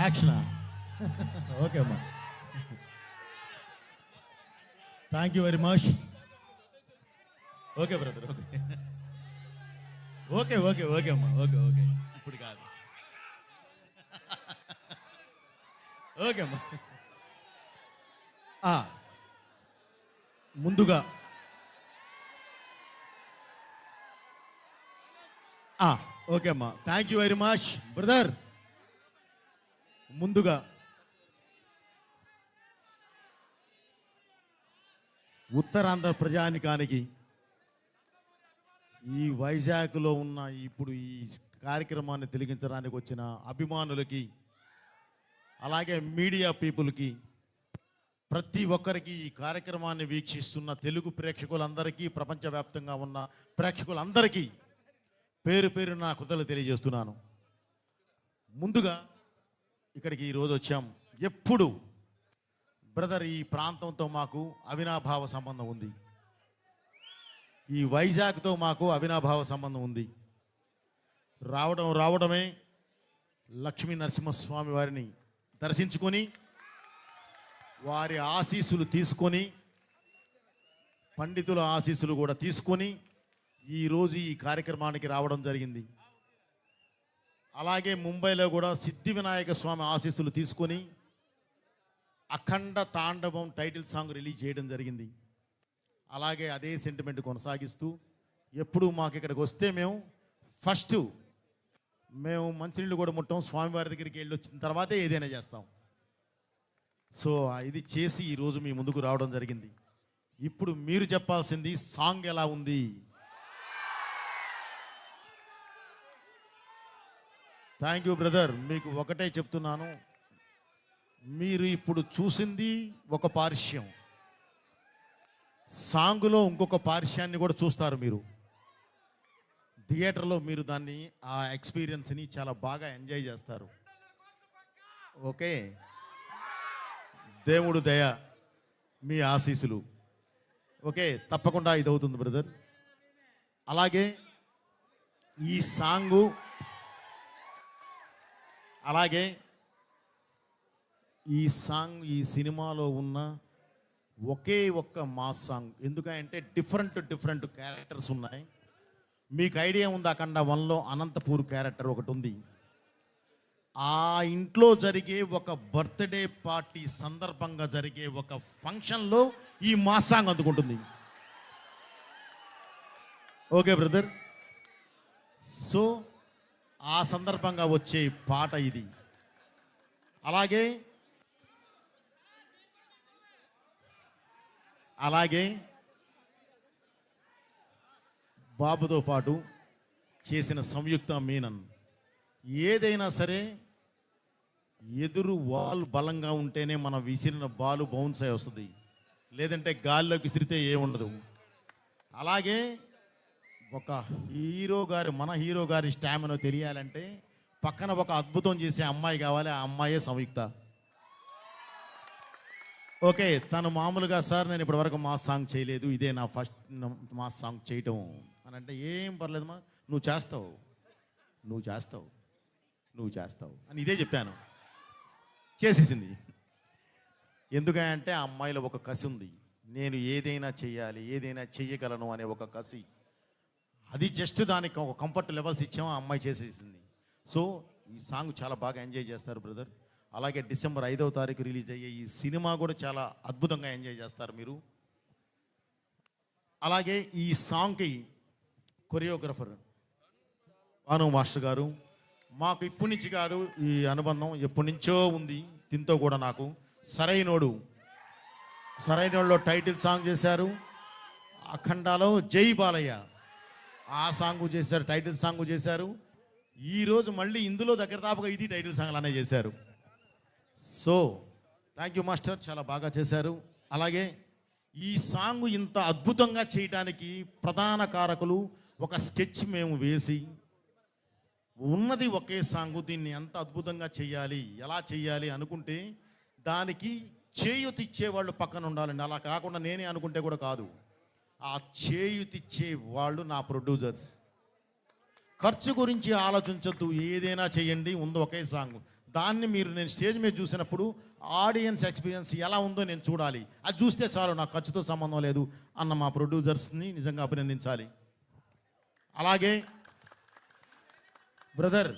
S16: యాక్షనా? ఓకే అమ్మా, thank you very much. Okay brother, okay okay okay okay అమ్మా, ఓకే ఓకే ఇప్పుడు కాదు, ఓకే అమ్మా. ముందుగా ఓకే అమ్మా, thank you very much brother. ముందుగా ఉత్తరాంధ్ర ప్రజానికానికి, ఈ వైజాగ్లో ఉన్న ఇప్పుడు ఈ కార్యక్రమాన్ని తిలకించడానికి వచ్చిన అభిమానులకి, అలాగే మీడియా పీపుల్కి, ప్రతి ఒక్కరికి, ఈ కార్యక్రమాన్ని వీక్షిస్తున్న తెలుగు ప్రేక్షకులందరికీ, ప్రపంచవ్యాప్తంగా ఉన్న ప్రేక్షకులందరికీ పేరు పేరు నా కృతజ్ఞతలు తెలియజేస్తున్నాను. ముందుగా ఇక్కడికి ఈరోజు వచ్చాం. ఎప్పుడు బ్రదర్ ఈ ప్రాంతంతో మాకు అవినాభావ సంబంధం ఉంది, ఈ వైజాగ్తో మాకు అవినాభావ సంబంధం ఉంది. రావడమే లక్ష్మీ నరసింహస్వామి వారిని దర్శించుకొని, వారి ఆశీస్సులు తీసుకొని, పండితుల ఆశీస్సులు కూడా తీసుకొని ఈరోజు ఈ కార్యక్రమానికి రావడం జరిగింది. అలాగే ముంబైలో కూడా సిద్ధి వినాయక స్వామి ఆశీస్సులు తీసుకొని అఖండ తాండవం టైటిల్ సాంగ్ రిలీజ్ చేయడం జరిగింది. అలాగే అదే సెంటిమెంట్ కొనసాగిస్తూ ఎప్పుడు మాకు ఇక్కడికి వస్తే మేము మంచినీళ్ళు కూడా ముట్టాం, స్వామివారి దగ్గరికి వెళ్ళి వచ్చిన తర్వాతే ఏదైనా చేస్తాం. సో ఇది చేసి ఈరోజు మీ ముందుకు రావడం జరిగింది. ఇప్పుడు మీరు చెప్పాల్సింది సాంగ్ ఎలా ఉంది. Thank you brother. మీకు ఒకటే చెప్తున్నాను, మీరు ఇప్పుడు చూసింది ఒక పార్శ్యం, సాంగులో ఇంకొక పార్శ్యాన్ని కూడా చూస్తారు. మీరు థియేటర్లో మీరు దాన్ని, ఆ ఎక్స్పీరియన్స్ని చాలా బాగా ఎంజాయ్ చేస్తారు. ఓకే, దేవుడు దయ, మీ ఆశీస్సులు. ఓకే, తప్పకుండా ఇది అవుతుంది బ్రదర్. అలాగే ఈ సాంగు, అలాగే ఈ సినిమాలో ఉన్న ఒకే ఒక్క మాస్ సాంగ్. ఎందుకంటే డిఫరెంట్ క్యారెక్టర్స్ ఉన్నాయి. మీకు ఐడియా ఉంది, అఖండ 1లో అనంతపూర్ క్యారెక్టర్ ఒకటి ఉంది. ఆ ఇంట్లో జరిగే ఒక బర్త్డే పార్టీ సందర్భంగా జరిగే ఒక ఫంక్షన్లో ఈ మాస్ సాంగ్ అందుకుంటుంది. Okay brother. సో ఆ సందర్భంగా వచ్చే పాట ఇది. అలాగే బాబుతో పాటు చేసిన సంయుక్త మీనన్, ఏదైనా సరే ఎదురు వాల్ బలంగా ఉంటేనే మనం విసిరిన బాలు బౌన్స్ అయి వస్తుంది, లేదంటే గాల్లోకి విసిరితే ఏముండదు. అలాగే ఒక మన హీరో గారి స్టామినా తెలియాలంటే పక్కన ఒక అద్భుతం చేసే అమ్మాయి కావాలి, ఆ అమ్మాయే సంయుక్త. ఓకే, తను మామూలుగా సార్ నేను ఇప్పటివరకు మాస్ సాంగ్ చేయలేదు, ఇదే నా ఫస్ట్ మాస్ సాంగ్ చేయటం అని అంటే, ఏం పర్లేదమ్మా, నువ్వు చేస్తావు అని ఇదే చెప్పాను. చేసేసింది. ఎందుకంటే ఆ అమ్మాయిలో ఒక కసి ఉంది, నేను ఏదైనా చెయ్యాలి, ఏదైనా చెయ్యగలను అనే ఒక కసి. అది జస్ట్ దానికి ఒక కంఫర్ట్ లెవెల్స్ ఇచ్చాము, ఆ అమ్మాయి చేసేసింది. సో ఈ సాంగ్ చాలా బాగా ఎంజాయ్ చేస్తారు బ్రదర్. అలాగే December 5వ తారీఖు రిలీజ్ అయ్యే ఈ సినిమా కూడా చాలా అద్భుతంగా ఎంజాయ్ చేస్తారు మీరు. అలాగే ఈ సాంగ్కి కొరియోగ్రఫర్ భాను మాస్టర్ గారు, మాకు ఇప్పటి నుంచి కాదు ఈ అనుబంధం, ఎప్పటి నుంచో ఉంది దీంతో కూడా నాకు. సరైనోడులో టైటిల్ సాంగ్ చేశారు. అఖండాలో జై బాలయ్య ఆ సాంగ్ చేశారు, టైటిల్ సాంగ్ చేశారు. ఈరోజు మళ్ళీ ఇందులో దగ్గర దాపుగా ఇది టైటిల్ సాంగ్ అనే చేశారు. సో థ్యాంక్ యూ మాస్టర్, చాలా బాగా చేశారు. అలాగే ఈ సాంగ్ ఇంత అద్భుతంగా చేయటానికి ప్రధాన కారకులు ఒక స్కెచ్ మేము వేసి ఉన్నది ఒకే సాంగ్, దీన్ని ఎంత అద్భుతంగా చేయాలి, ఎలా చేయాలి అనుకుంటే దానికి చేయూతిచ్చే వాళ్ళు పక్కన ఉండాలండి. అలా కాకుండా నేనే అనుకుంటే కూడా కాదు, ఆ చేయూతిచ్చే వాళ్ళు నా ప్రొడ్యూసర్స్. ఖర్చు గురించి ఆలోచించొద్దు, ఏదైనా చేయండి, ఉంది ఒకే సాంగ్. దాన్ని మీరు నేను స్టేజ్ మీద చూసినప్పుడు ఆడియన్స్ ఎక్స్పీరియన్స్ ఎలా ఉందో నేను చూడాలి. అది చూస్తే చాలు, నాకు ఖర్చుతో సంబంధం లేదు అన్న మా ప్రొడ్యూసర్స్ని నిజంగా అభినందించాలి. అలాగే బ్రదర్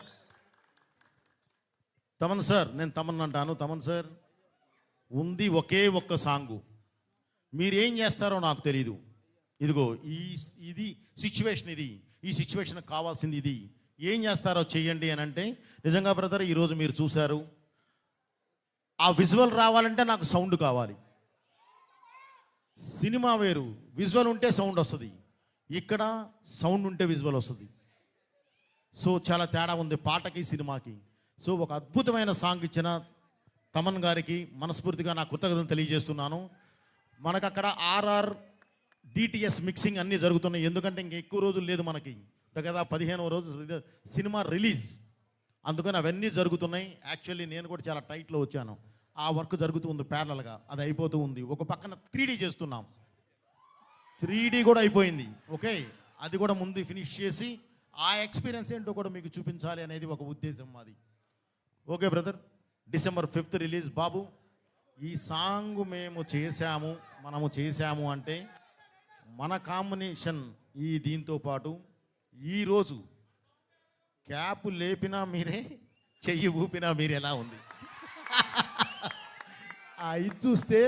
S16: తమన్ సార్, నేను తమన్ అంటాను, తమన్ సార్ ఉంది ఒకే ఒక్క సాంగు, మీరేం చేస్తారో నాకు తెలీదు. ఇదిగో ఇది సిచ్యువేషన్, ఈ సిచ్యువేషన్కి కావాల్సింది ఇది, ఏం చేస్తారో చెయ్యండి అని అంటే నిజంగా బ్రదర్ ఈరోజు మీరు చూశారు. ఆ విజువల్ రావాలంటే నాకు సౌండ్ కావాలి. సినిమా వేరు, విజువల్ ఉంటే సౌండ్ వస్తుంది, ఇక్కడ సౌండ్ ఉంటే విజువల్ వస్తుంది. సో చాలా తేడా ఉంది పాటకి సినిమాకి. సో ఒక అద్భుతమైన సాంగ్ ఇచ్చిన తమన్ గారికి మనస్ఫూర్తిగా నా కృతజ్ఞతలు తెలియజేస్తున్నాను. మనకు అక్కడ ఆర్ఆర్ డిటిఎస్ మిక్సింగ్ అన్నీ జరుగుతున్నాయి, ఎందుకంటే ఇంక ఎక్కువ రోజులు లేదు మనకి, దగ్గర 15వ రోజు సినిమా రిలీజ్, అందుకని అవన్నీ జరుగుతున్నాయి. యాక్చువల్లీ నేను కూడా చాలా టైట్లో వచ్చాను, ఆ వర్క్ జరుగుతూ ఉంది ప్యారలల్గా, అది అయిపోతూ ఉంది. ఒక పక్కన 3D చేస్తున్నాం, 3D కూడా అయిపోయింది. ఓకే, అది కూడా ముందు ఫినిష్ చేసి ఆ ఎక్స్పీరియన్స్ ఏంటో కూడా మీకు చూపించాలి అనేది ఒక ఉద్దేశం మాది. Okay brother, December 5th release. బాబు ఈ సాంగ్ మనము చేశాము అంటే మన కాంబినేషన్ ఈ దీంతో పాటు ఈరోజు క్యాప్ లేపినా మీరే, చెయ్యి ఊపినా మీరు ఎలా ఉంది ఇది చూస్తే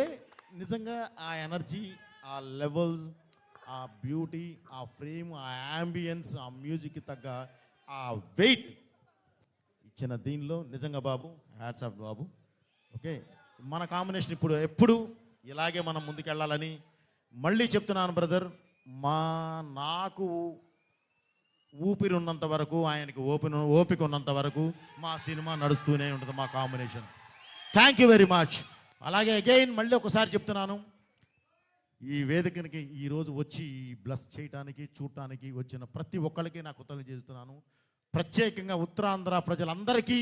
S16: నిజంగా ఆ ఎనర్జీ, ఆ లెవెల్స్, ఆ బ్యూటీ, ఆ ఫ్రేమ్, ఆ యాంబియన్స్, ఆ మ్యూజిక్కి తగ్గ ఆ వెయిట్ ఇచ్చిన దీనిలో నిజంగా బాబు హ్యాట్స్ ఆఫ్ బాబు. ఓకే, మన కాంబినేషన్ ఎప్పుడు ఇలాగే మనం ముందుకెళ్ళాలని మళ్ళీ చెప్తున్నాను బ్రదర్. నాకు ఊపిరి ఉన్నంత వరకు, ఆయనకి ఓపిక ఉన్నంత వరకు మా సినిమా నడుస్తూనే ఉంటుంది, మా combination. Thank you very much. అలాగే అగైన్ మళ్ళీ ఒకసారి చెప్తున్నాను, ఈ వేదికనికి ఈరోజు వచ్చి బ్లస్ చేయడానికి, చూడటానికి వచ్చిన ప్రతి ఒక్కరికి నా కృతజ్ఞతలు చేస్తున్నాను. ప్రత్యేకంగా ఉత్తరాంధ్ర ప్రజలందరికీ,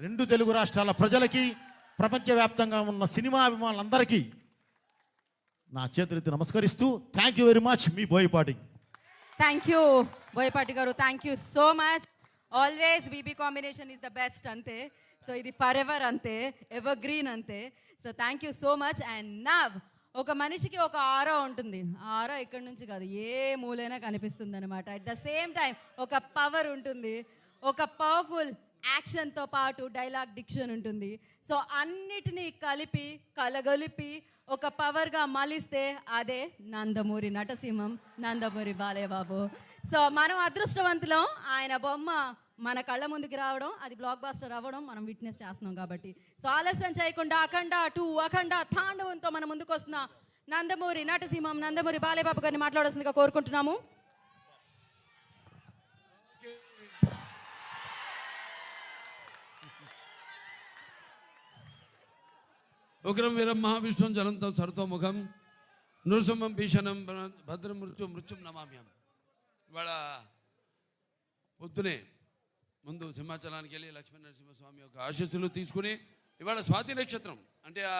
S16: 2 తెలుగు రాష్ట్రాల ప్రజలకి, ప్రపంచవ్యాప్తంగా ఉన్న సినిమా అభిమానులందరికీ నా చేతులెత్తి నమస్కరిస్తూ థ్యాంక్ యూ వెరీ మచ్. మీ బోయపాటి.
S2: థ్యాంక్ యూ బోయపాటి గారు, thank you so much. Always BB combination is the best అంతే. సో ఇది ఫర్ ఎవర్ అంతే, ఎవర్ గ్రీన్ అంతే. So thank you so much. And now ఒక మనిషికి ఒక ఆరో ఉంటుంది, ఆ ఆరో ఇక్కడి నుంచి కాదు ఏ మూలైనా కనిపిస్తుంది అనమాట. అట్ ద సేమ్ టైం ఒక పవర్ ఉంటుంది, ఒక పవర్ఫుల్ యాక్షన్తో పాటు డైలాగ్ డిక్షన్ ఉంటుంది. సో అన్నిటినీ కలిపి కలగలిపి ఒక పవర్గా మలిస్తే అదే నందమూరి నటసింహం, నందమూరి బాలయ్య బాబు. సో మనం అదృష్టవంతులం, ఆయన బొమ్మ మన కళ్ళ ముందుకు రావడం, అది బ్లాక్ బాస్టర్ అవ్వడం మనం విట్నెస్ చేస్తున్నాం కాబట్టి. సో ఆలస్యం చేయకుండా అఖండ 2 అఖండ తాండవంతో మన ముందుకు వస్తున్న నందమూరి నటసింహం, నందమూరి బాలయ్య బాబు గారిని మాట్లాడాల్సిందిగా కోరుకుంటున్నాము.
S17: ఉగ్రం వీరం మహావిష్ణుం జ్వలంతం సర్వతోముఖం నృసింహం భీషణం భద్రం మృత్యుం నమామ్యం. ఇవాళ పొద్దునే ముందు సింహాచలానికి వెళ్ళి లక్ష్మీ నరసింహస్వామి యొక్క ఆశీస్సులు తీసుకుని, ఇవాళ స్వాతి నక్షత్రం అంటే ఆ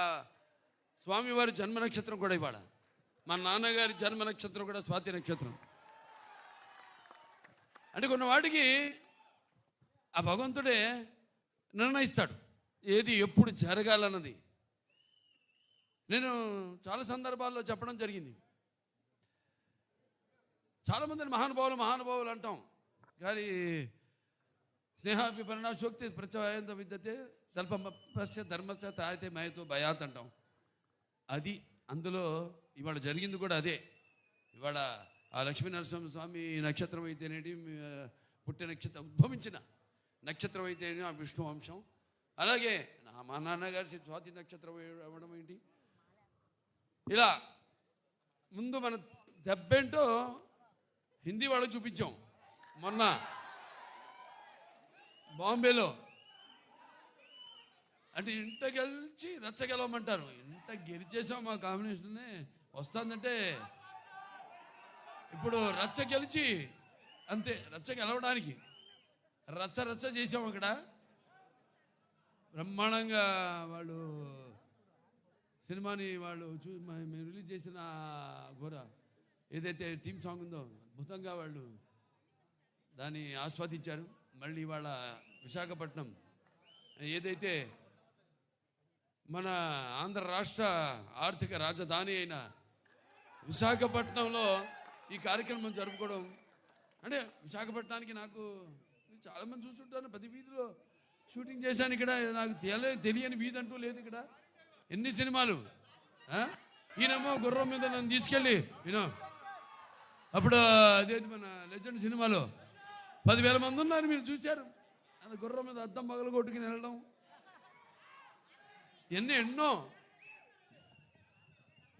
S17: స్వామివారి జన్మ నక్షత్రం కూడా ఇవాళ, మా నాన్నగారి జన్మ నక్షత్రం కూడా స్వాతి నక్షత్రం. అంటే కొన్ని వాటికి ఆ భగవంతుడే నిర్ణయిస్తాడు ఏది ఎప్పుడు జరగాలన్నది. నేను చాలా సందర్భాల్లో చెప్పడం జరిగింది, చాలామందిని మహానుభావులు అంటాం, కానీ స్నేహాపి పరిణాశోక్తి ప్రత్యయంత విద్యతే స్వల్పస్య ధర్మస్య తాయితే మయతో భయాత్ అంటాం. అది అందులో ఇవాళ జరిగింది కూడా అదే. ఇవాళ ఆ లక్ష్మీ నరసింహస్వామి నక్షత్రం అయితేనేటి, పుట్టిన నక్షత్రం ఉద్భవించిన నక్షత్రం అయితే ఆ విష్ణు వంశం. అలాగే మా నాన్నగారి స్వాతి నక్షత్రం అవ్వడం ఏంటి. ఇలా ముందు మన దెబ్బేంటో హిందీ వాళ్ళకి చూపించాం మొన్న బాంబేలో. అంటే ఇంట గెలిచి రచ్చ గెలవమంటారు. ఇంట గెలిచేసాం మా కాంబినేషన్నే వస్తుందంటే ఇప్పుడు రచ్చ గెలిచి అంతే. రచ్చ గెలవడానికి రచ్చ రచ్చ చేసాం అక్కడ. బ్రహ్మాండంగా వాళ్ళు సినిమాని వాళ్ళు మేము రిలీజ్ చేసిన ఘోర ఏదైతే థీమ్ సాంగ్ ఉందో అద్భుతంగా వాళ్ళు దాన్ని ఆస్వాదించారు. మళ్ళీ వాళ్ళ విశాఖపట్నం ఏదైతే మన ఆంధ్ర రాష్ట్ర ఆర్థిక రాజధాని అయిన విశాఖపట్నంలో ఈ కార్యక్రమం జరుపుకోవడం అంటే విశాఖపట్నానికి నాకు చాలామంది చూస్తుంటాను. ప్రతి వీధిలో షూటింగ్ చేశాను. ఇక్కడ నాకు తెలియని వీధి అంటూ లేదు. ఇక్కడ ఎన్ని సినిమాలు. ఈయనేమో గుర్రం మీద నన్ను తీసుకెళ్ళి అప్పుడు అదేది మన లెజెండ్ సినిమాలో 10,000 మంది ఉన్నారు, మీరు చూశారు. అది గుర్రం మీద అద్దం పగలు కొట్టుకుని వెళ్ళడం ఎన్నో.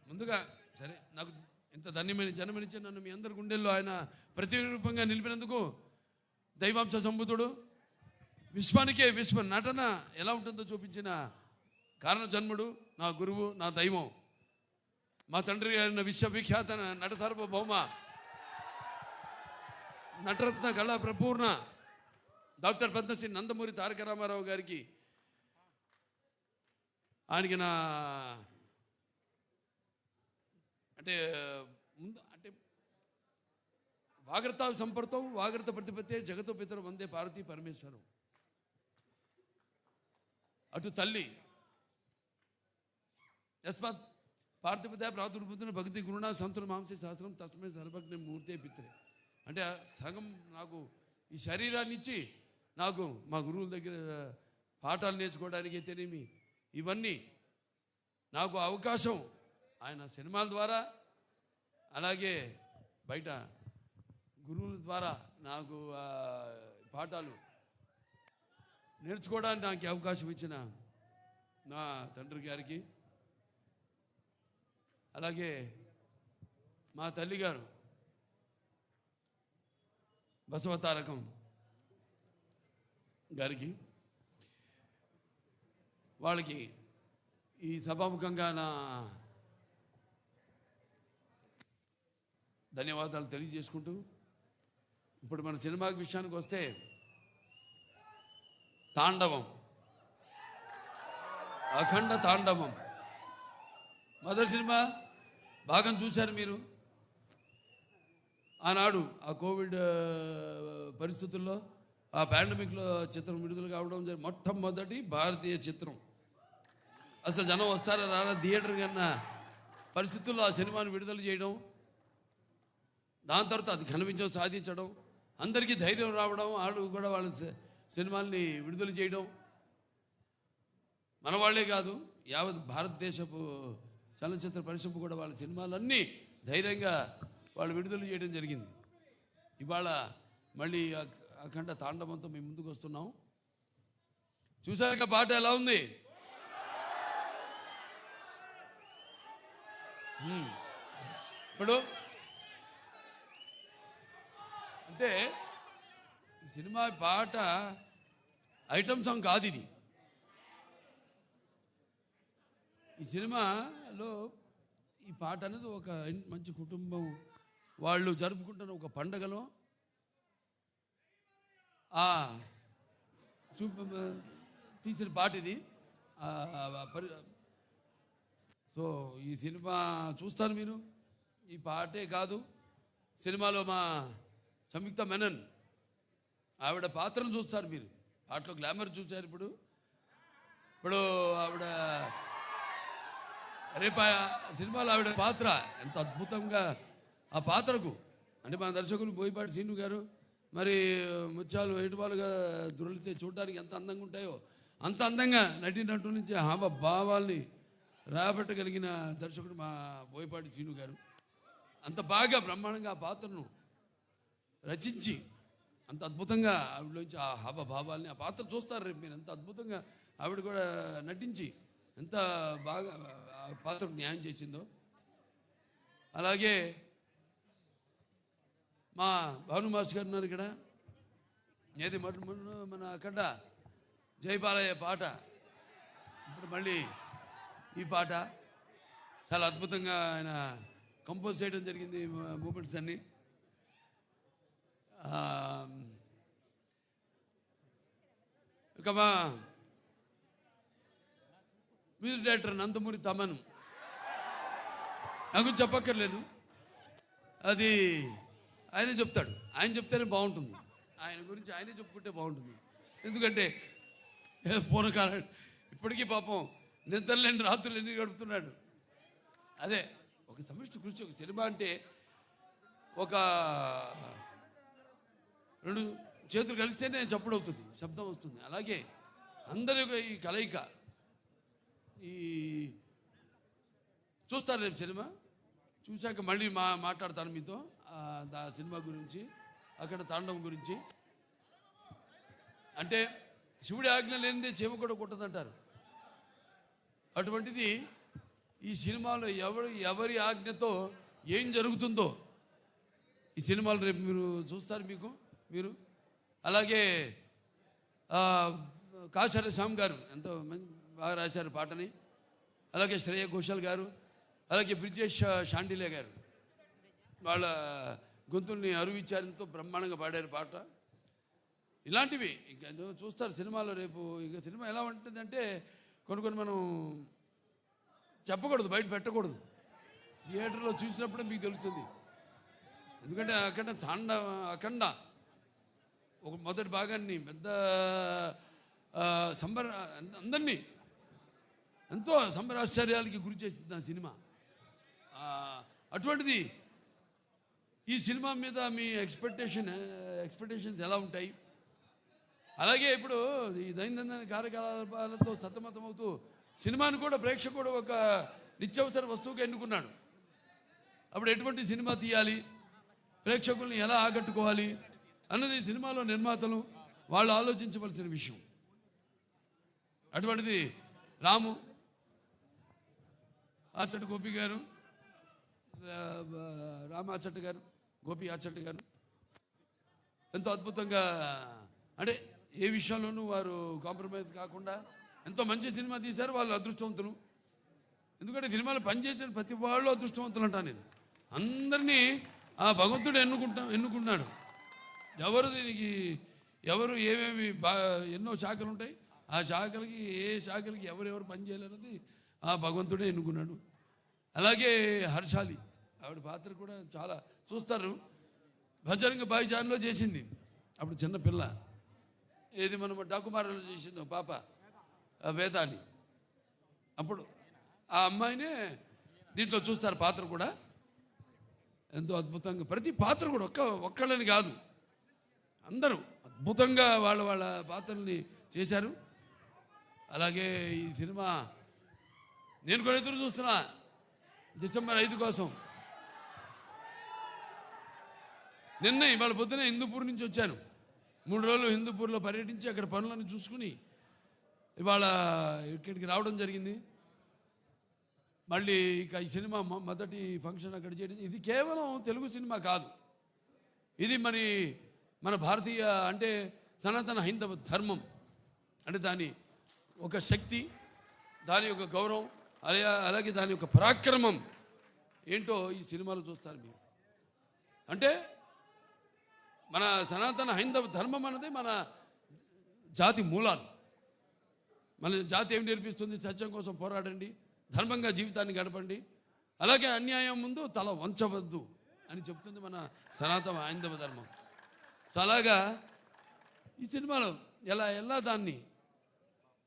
S17: ముందుగా సరే నాకు ఇంత ధన్యమైన జన్మనిచ్చి నన్ను మీ అందరి గుండెల్లో ఆయన ప్రతిరూపంగా నిలిపినందుకు దైవాంశ సంబుతుడు విశ్వానికే విశ్వ నటన ఎలా ఉంటుందో చూపించిన కారణ జన్ముడు నా గురువు నా దైవం మా తండ్రి గారిన విశ్వవిఖ్యాత నట సార్వభౌమ నటరత్న కళా ప్రపూర్ణ డాక్టర్ పద్మశ్రీ నందమూరి తారక రామారావు గారికి ఆయనకి నా అంటే ముందు అంటే వాగ్రత సంపర్తం వాగ్రత ప్రతిపత్తే జగతో పితరు వందే పార్వతీ పరమేశ్వరం. అటు తల్లి యస్మాత్ పార్థిపద ప్రాతుర్భుతున్న భక్తి గురుణ సంతుల మాంసే శాస్త్రం తస్మే సర్వజ్ఞ మూర్తే పిత్రే. అంటే సగం నాకు ఈ శరీరాన్ని ఇచ్చి నాకు మా గురువుల దగ్గర పాఠాలు నేర్చుకోవడానికి అయితేనేమి ఇవన్నీ నాకు అవకాశం ఆయన సినిమాల ద్వారా అలాగే బయట గురువుల ద్వారా నాకు పాఠాలు నేర్చుకోవడానికి నాకు అవకాశం ఇచ్చిన నా తండ్రి గారికి అలాగే మా తల్లిగారు బసవతారకం గారికి వాళ్ళకి ఈ సభాముఖంగా నా ధన్యవాదాలు తెలియజేసుకుంటూ ఇప్పుడు మన సినిమా విషయానికి వస్తే తాండవం అఖండ తాండవం మొదటి సినిమా భాగం చూశారు మీరు. ఆనాడు ఆ కోవిడ్ పరిస్థితుల్లో ఆ పాండమిక్లో చిత్రం విడుదల కావడం మొట్టమొదటి భారతీయ చిత్రం. అసలు జనం వస్తారా రారా థియేటర్ కన్నా పరిస్థితుల్లో ఆ సినిమాను విడుదల చేయడం, దాని తర్వాత అది ఘన విజయం సాధించడం, అందరికీ ధైర్యం రావడం, వాళ్ళు కూడా వాళ్ళ సినిమాల్ని విడుదల చేయడం, మన వాళ్ళే కాదు యావత్ భారతదేశపు చలనచిత్ర పరిశ్రమ కూడా వాళ్ళ సినిమాలన్నీ ధైర్యంగా వాళ్ళు విడుదల చేయడం జరిగింది. ఇవాళ మళ్ళీ అఖండ తాండవంతో మేము ముందుకు వస్తున్నాం. చూసాక పాట ఎలా ఉంది? ఇప్పుడు అంటే సినిమా పాట ఐటమ్ సాంగ్ కాదు ఇది. ఈ సినిమాలో ఈ పాట అనేది ఒక మంచి కుటుంబం వాళ్ళు జరుపుకుంటున్న ఒక పండగలో తీసిన పాట ఇది. సో ఈ సినిమా చూస్తారు మీరు. ఈ పాటే కాదు, సినిమాలో మా సంయుక్త మెనన్ ఆవిడ పాత్రను చూస్తారు మీరు. పాటలో గ్లామర్ చూశారు. ఇప్పుడు ఆవిడ రేపు సినిమాలో ఆవిడ పాత్ర ఎంత అద్భుతంగా ఆ పాత్రకు అంటే మన దర్శకులు బోయపాటి శ్రీను గారు మరి ముత్యాలు ఏటుపాలుగా దొరికితే చూడడానికి ఎంత అందంగా ఉంటాయో అంత అందంగా నటినట్టు నుంచి హావ భావాల్ని రాబట్టగలిగిన దర్శకుడు మా బోయపాటి శ్రీను గారు. అంత బాగా బ్రహ్మాండంగా ఆ పాత్రను రచించి అంత అద్భుతంగా ఆవిడలోంచి ఆ హావభావాల్ని ఆ పాత్ర చూస్తారు రేపు మీరు. ఎంత అద్భుతంగా ఆవిడ కూడా నటించి ఎంత బాగా ఆ పాత్రకు న్యాయం చేసిందో. అలాగే మా భానుమాస్ గారు ఉన్నారు ఇక్కడ. ఏది మన అక్కడ జై బాలయ్య పాట, ఇప్పుడు మళ్ళీ ఈ పాట చాలా అద్భుతంగా ఆయన కంపోజ్ చేయడం జరిగింది. మూమెంట్స్ అన్నీ ఇక మా మ్యూజిక్ డైరెక్టర్ నందమూరి తమన్ నాకు చెప్పక్కర్లేదు, అది ఆయనే చెప్తాడు. ఆయన చెప్తేనే బాగుంటుంది, ఆయన గురించి ఆయనే చెప్పుకుంటే బాగుంటుంది. ఎందుకంటే పూర్వకాలం ఇప్పటికీ పాపం నిద్రలేని రాత్రులు ఎన్ని గడుపుతున్నాడు. అదే ఒక సమిష్టి కృషి. ఒక సినిమా అంటే ఒక 2 చేతులు కలిస్తేనే చప్పుడు అవుతుంది, శబ్దం వస్తుంది. అలాగే అందరి యొక్క ఈ కలయిక ఈ చూస్తారు రేపు సినిమా చూశాక మళ్ళీ మాట్లాడతాను మీతో ఆ సినిమా గురించి, అక్కడ తాండవం గురించి. అంటే శివుడి ఆజ్ఞ లేనిదే చీమ కూడా కుట్టదంటారు. అటువంటిది ఈ సినిమాలో ఎవరి ఆజ్ఞతో ఏం జరుగుతుందో ఈ సినిమాలు రేపు మీరు చూస్తారు మీరు. అలాగే కాశర శ్యామ్ గారు ఎంతో బాగా రాశారు పాటని. అలాగే శ్రేయ ఘోషల్ గారు, అలాగే బ్రిజేష్ షాండిలే గారు వాళ్ళ గొంతుల్ని అరువిచ్చారంతో బ్రహ్మాండంగా పాడారు పాట. ఇలాంటివి ఇంకా చూస్తారు సినిమాలో రేపు. ఇక సినిమా ఎలా ఉంటుందంటే కొన్ని మనం చెప్పకూడదు, బయట పెట్టకూడదు. థియేటర్లో చూసినప్పుడే మీకు తెలుస్తుంది. ఎందుకంటే అఖండ ఒక మొదటి భాగాన్ని పెద్ద అందరినీ ఎంతో సంబరాశ్చర్యాలకి గురి చేసింది ఆ సినిమా. అటువంటిది ఈ సినిమా మీద మీ ఎక్స్పెక్టేషన్స్ ఎలా ఉంటాయి? అలాగే ఇప్పుడు ఈ దైనందిన కార్యకలాపాలతో సతమతమవుతూ సినిమాని కూడా ప్రేక్షకుడు ఒక నిత్యావసర వస్తువుగా ఎన్నుకున్నాడు. అప్పుడు ఎటువంటి సినిమా తీయాలి, ప్రేక్షకుల్ని ఎలా ఆకట్టుకోవాలి అన్నది సినిమాలో నిర్మాతలు వాళ్ళు ఆలోచించవలసిన విషయం. అటువంటిది రాము ఆచట్ గోపి గారు, రామాచట్ గారు, గోపి ఆచట్ గారు ఎంతో అద్భుతంగా, అంటే ఏ విషయంలోనూ వారు కాంప్రమైజ్ కాకుండా ఎంతో మంచి సినిమా తీశారు. వాళ్ళు అదృష్టవంతులు. ఎందుకంటే సినిమాలో పనిచేసిన ప్రతి వాళ్ళు అదృష్టవంతులు అంటాను నేను. అందరినీ ఆ భగవంతుడు ఎన్నుకున్నాడు. ఎవరు ఏమేమి ఎన్నో శాఖలు ఉంటాయి, ఆ శాఖలకి ఏ శాఖలకి ఎవరెవరు పనిచేయాలన్నది ఆ భగవంతుడే ఎన్నుకున్నాడు. అలాగే హర్షాలి ఆవిడ పాత్ర కూడా చాలా చూస్తారు. భజరంగ భాయిజాన్లో చేసింది, అప్పుడు చిన్నపిల్ల. ఏది మనం డాకుమారాలో చేసిందో పాప వేదాన్ని, అప్పుడు ఆ అమ్మాయినే దీంట్లో చూస్తారు పాత్ర కూడా ఎంతో అద్భుతంగా. ప్రతి పాత్ర కూడా ఒక్కళ్ళని కాదు, అందరూ అద్భుతంగా వాళ్ళ పాత్రల్ని చేశారు. అలాగే ఈ సినిమా నేను కూడా ఎదురు చూస్తున్నా డిసెంబర్ 5 కోసం. నిన్న ఇవాళ పొద్దున హిందూపూర్ నుంచి వచ్చాను. 3 రోజులు హిందూపూర్లో పర్యటించి అక్కడ పనులను చూసుకుని ఇవాళ ఇక్కడికి రావడం జరిగింది. మళ్ళీ ఇక ఈ సినిమా మొదటి ఫంక్షన్ అక్కడ చేయడం. ఇది కేవలం తెలుగు సినిమా కాదు, ఇది మన భారతీయ అంటే సనాతన హైందవ ధర్మం అంటే దాని ఒక శక్తి, దాని యొక్క గౌరవం, అలాగే దాని యొక్క పరాక్రమం ఏంటో ఈ సినిమాలో చూస్తారు మీరు. అంటే మన సనాతన హైందవ ధర్మం అన్నది మన జాతి మూలాలు. మన జాతి ఏమి నేర్పిస్తుంది? సత్యం కోసం పోరాడండి, ధర్మంగా జీవితాన్ని గడపండి, అలాగే అన్యాయం ముందు తల వంచవద్దు అని చెప్తుంది మన సనాతన హైందవ ధర్మం. సో అలాగా ఈ సినిమాలో ఎలా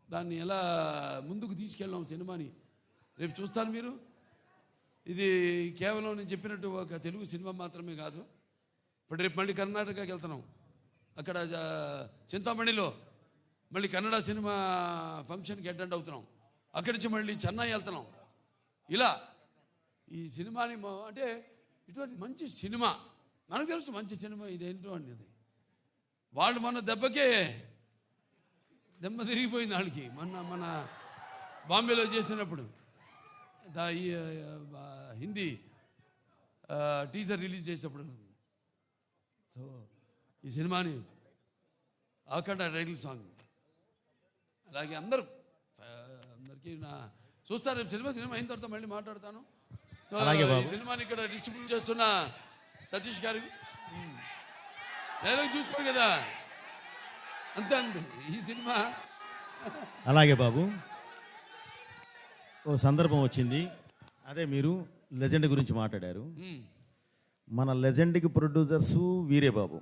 S17: దాన్ని ఎలా ముందుకు తీసుకెళ్ళాం సినిమాని రేపు చూస్తారు మీరు. ఇది కేవలం నేను చెప్పినట్టు ఒక తెలుగు సినిమా మాత్రమే కాదు. ఇప్పుడు రేపు మళ్ళీ కర్ణాటకకి వెళ్తున్నాం, అక్కడ చింతామణిలో మళ్ళీ కన్నడ సినిమా ఫంక్షన్కి అటెండ్ అవుతున్నాం. అక్కడి నుంచి మళ్ళీ చెన్నై వెళ్తున్నాం. ఇలా ఈ సినిమాని అంటే ఇటువంటి మంచి సినిమా మనకు తెలుసు, మంచి సినిమా ఇదేంటో అనేది. వాళ్ళు మన దెబ్బకే దెబ్బ తిరిగిపోయింది వాళ్ళకి. మన బాంబేలో చేసినప్పుడు హిందీ టీజర్ రిలీజ్ చేసినప్పుడు. సో ఈ సినిమాని అఖండ టైటిల్ సాంగ్, అలాగే అందరికీ చూస్తారు. సినిమా అయిన తర్వాత మళ్ళీ మాట్లాడతాను. సో ఈ సినిమాని ఇక్కడ డిస్ట్రిబ్యూట్ చేస్తున్న సతీష్ గారికి డైలాగ్ చూస్తారు కదా, అంతే ఈ సినిమా.
S16: అలాగే బాబు, ఓ సందర్భం వచ్చింది, అదే మీరు లెజెండ్ గురించి మాట్లాడారు. మన లెజెండ్కి ప్రొడ్యూసర్సు వీరే బాబు,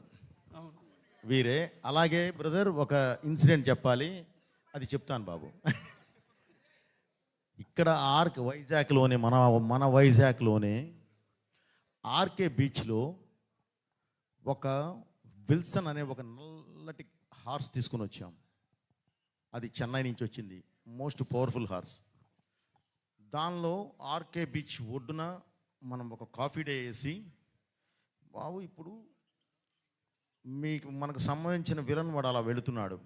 S16: వీరే. అలాగే బ్రదర్ ఒక ఇన్సిడెంట్ చెప్పాలి, అది చెప్తాను బాబు. ఇక్కడ వైజాగ్లోనే మన వైజాగ్లోనే ఆర్కే బీచ్లో ఒక విల్సన్ అనే ఒక నల్లటి హార్స్ తీసుకుని వచ్చాం. అది చెన్నై నుంచి వచ్చింది, మోస్ట్ పవర్ఫుల్ హార్స్. దానిలో ఆర్కే బీచ్ ఒడ్డున మనం ఒక కాఫీ డే వేసి, బాబు ఇప్పుడు మనకు సంబంధించిన విలన్ వాడు అలా వెళుతున్నాడు,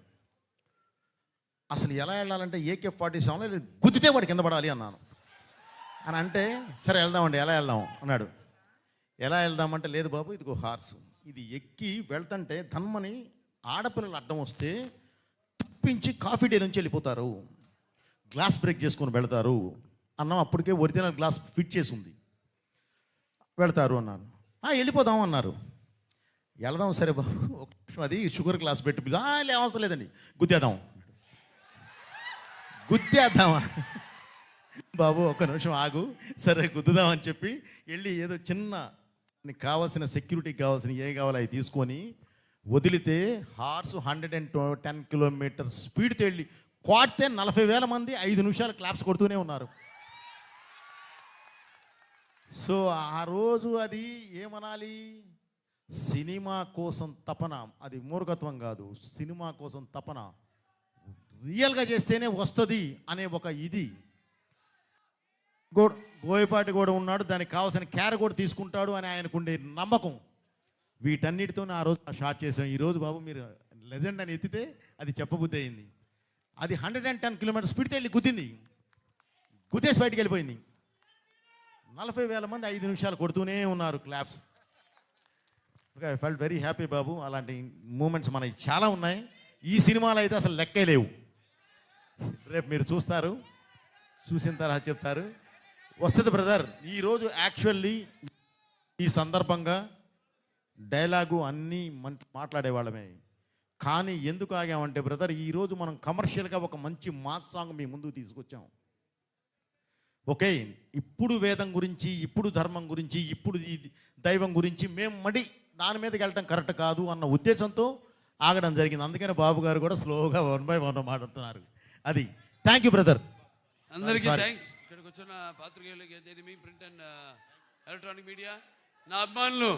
S16: అసలు ఎలా వెళ్ళాలంటే AK-47 గుద్దితే వాడు కింద పడాలి అన్నాను. అని అంటే సరే వెళ్దామండి, ఎలా వెళ్దాం అన్నాడు. ఎలా వెళ్దామంటే లేదు బాబు ఇది ఒక హార్స్, ఇది ఎక్కి వెళ్తుంటే ధన్మని ఆడపిల్లలు అడ్డం వస్తే తప్పించి కాఫీ డే నుంచి వెళ్ళిపోతారు, గ్లాస్ బ్రేక్ చేసుకొని వెళ్తారు అన్నాం. అప్పటికే ఒరిజినల్ గ్లాస్ ఫిట్ చేసి ఉంది, వెళ్తారు అన్నాను. వెళ్ళిపోదాం అన్నారు. వెళదాం సరే బాబు, ఒక నిమిషం అది షుగర్ గ్లాస్ పెట్టి అవసరం లేదండి గుద్దేద్దామా బాబు, ఒక నిమిషం ఆగు, సరే గుద్దుదామని చెప్పి వెళ్ళి ఏదో చిన్న నీకు కావాల్సిన సెక్యూరిటీకి కావాల్సిన ఏం కావాలో అవి తీసుకొని వదిలితే హార్స్ 110 కిలోమీటర్ స్పీడ్తో వెళ్ళి కొడితే 40,000 మంది 5 నిమిషాలు క్లాప్స్ కొడుతూనే ఉన్నారు. సో ఆ రోజు అది ఏమనాలి, సినిమా కోసం తపన, అది మూర్ఖత్వం కాదు, సినిమా కోసం తపన, రియల్గా చేస్తేనే వస్తుంది అనే ఒక ఇది. బోయపాటి కూడా ఉన్నాడు, దానికి కావాల్సిన కేర్ కూడా తీసుకుంటాడు అని ఆయనకుండే నమ్మకం. వీటన్నిటితో ఆ రోజు షార్ట్ చేసాం. ఈరోజు బాబు మీరు లెజెండ్ అని ఎత్తితే అది చెప్పబుద్ధి అయింది. అది 110 కిలోమీటర్ స్పీడ్తో వెళ్ళి గుద్దేసి బయటికి వెళ్ళిపోయింది. 40,000 మంది 5 నిమిషాలు కొడుతూనే ఉన్నారు claps. Okay, I felt very happy బాబు. అలాంటి మూమెంట్స్ మనకి చాలా ఉన్నాయి. ఈ సినిమాలో అయితే అసలు లెక్కే లేవు. రేపు మీరు చూస్తారు, చూసిన తర్వాత చెప్తారు. వస్తుంది బ్రదర్. ఈరోజు యాక్చువల్లీ ఈ సందర్భంగా డైలాగు అన్నీ మాట్లాడేవాళ్ళమే, కానీ ఎందుకు ఆగామంటే బ్రదర్, ఈరోజు మనం కమర్షియల్గా ఒక మంచి మాస్ సాంగ్ మీ ముందుకు తీసుకొచ్చాం. ఓకే, ఇప్పుడు వేదం గురించి, ఇప్పుడు ధర్మం గురించి, ఇప్పుడు ఈ దైవం గురించి మేము దాని మీదకి వెళ్ళటం కరెక్ట్ కాదు అన్న ఉద్దేశంతో ఆగడం జరిగింది. అందుకని బాబు గారు కూడా స్లోగా 1 by 1 మాట్లాడుతున్నారు. అది థ్యాంక్ యూ బ్రదర్,
S17: అందరికీ థ్యాంక్స్. ఇక్కడికి వచ్చిన పాత్రికేయులకి, ప్రింట్ అండ్ ఎలక్ట్రానిక్ మీడియా, నా అభిమానులు,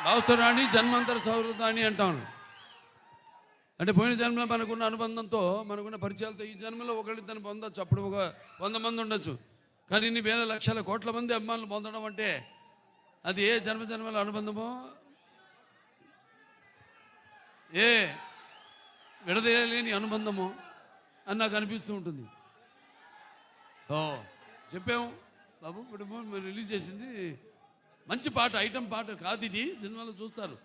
S17: భావస్థరాణి జన్మాంతర సౌహృదాన్ని అంటాను. అంటే పోయిన జన్మలో మనకున్న అనుబంధంతో, మనకున్న పరిచయాలతో ఈ జన్మలో ఒకళ్ళిద్దరిని పొందొచ్చు, అప్పుడు ఒక 100 మంది ఉండొచ్చు. కానీ ఇన్ని వేల లక్షల కోట్ల మంది అభిమానులు పొందడం అంటే అది ఏ జన్మల అనుబంధమో, ఏ విడదీయలేని అనుబంధమో అని నాకు అనిపిస్తూ ఉంటుంది. సో చెప్పాము బాబు, ఇప్పుడు మీరు రిలీజ్ చేసింది మంచి పాట, ఐటమ్ పాట కాదు ఇది, సినిమాలో చూస్తారు.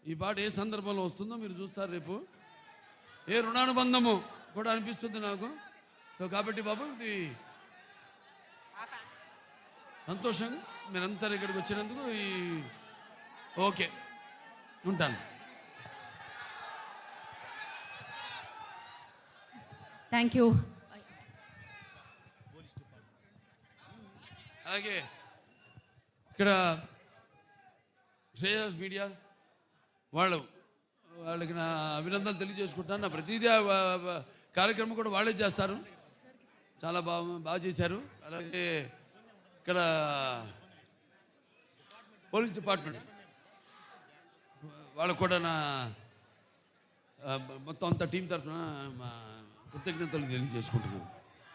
S17: ఈ పాట ఏ సందర్భంలో వస్తుందో మీరు చూస్తారు రేపు. ఏ రుణానుబంధము కూడా అనిపిస్తుంది నాకు. సో కాబట్టి బాబు ఇది సంతోషం, మీరంతా ఇక్కడికి వచ్చినందుకు. ఓకే, ఉంటాను.
S2: Thank you.
S17: అలాగే ఇక్కడ శ్రేయస్ మీడియా వాళ్ళకి నా అభినందనలు తెలియజేసుకుంటాను. నా ప్రతిదీ కార్యక్రమం కూడా వాళ్ళే చేస్తారు, చాలా బాగా చేశారు. అలాగే ఇక్కడ పోలీస్ డిపార్ట్మెంట్ వాళ్ళకు కూడా నా మొత్తం అంతా టీం తరఫున మా కృతజ్ఞతలు తెలియజేసుకుంటున్నాను.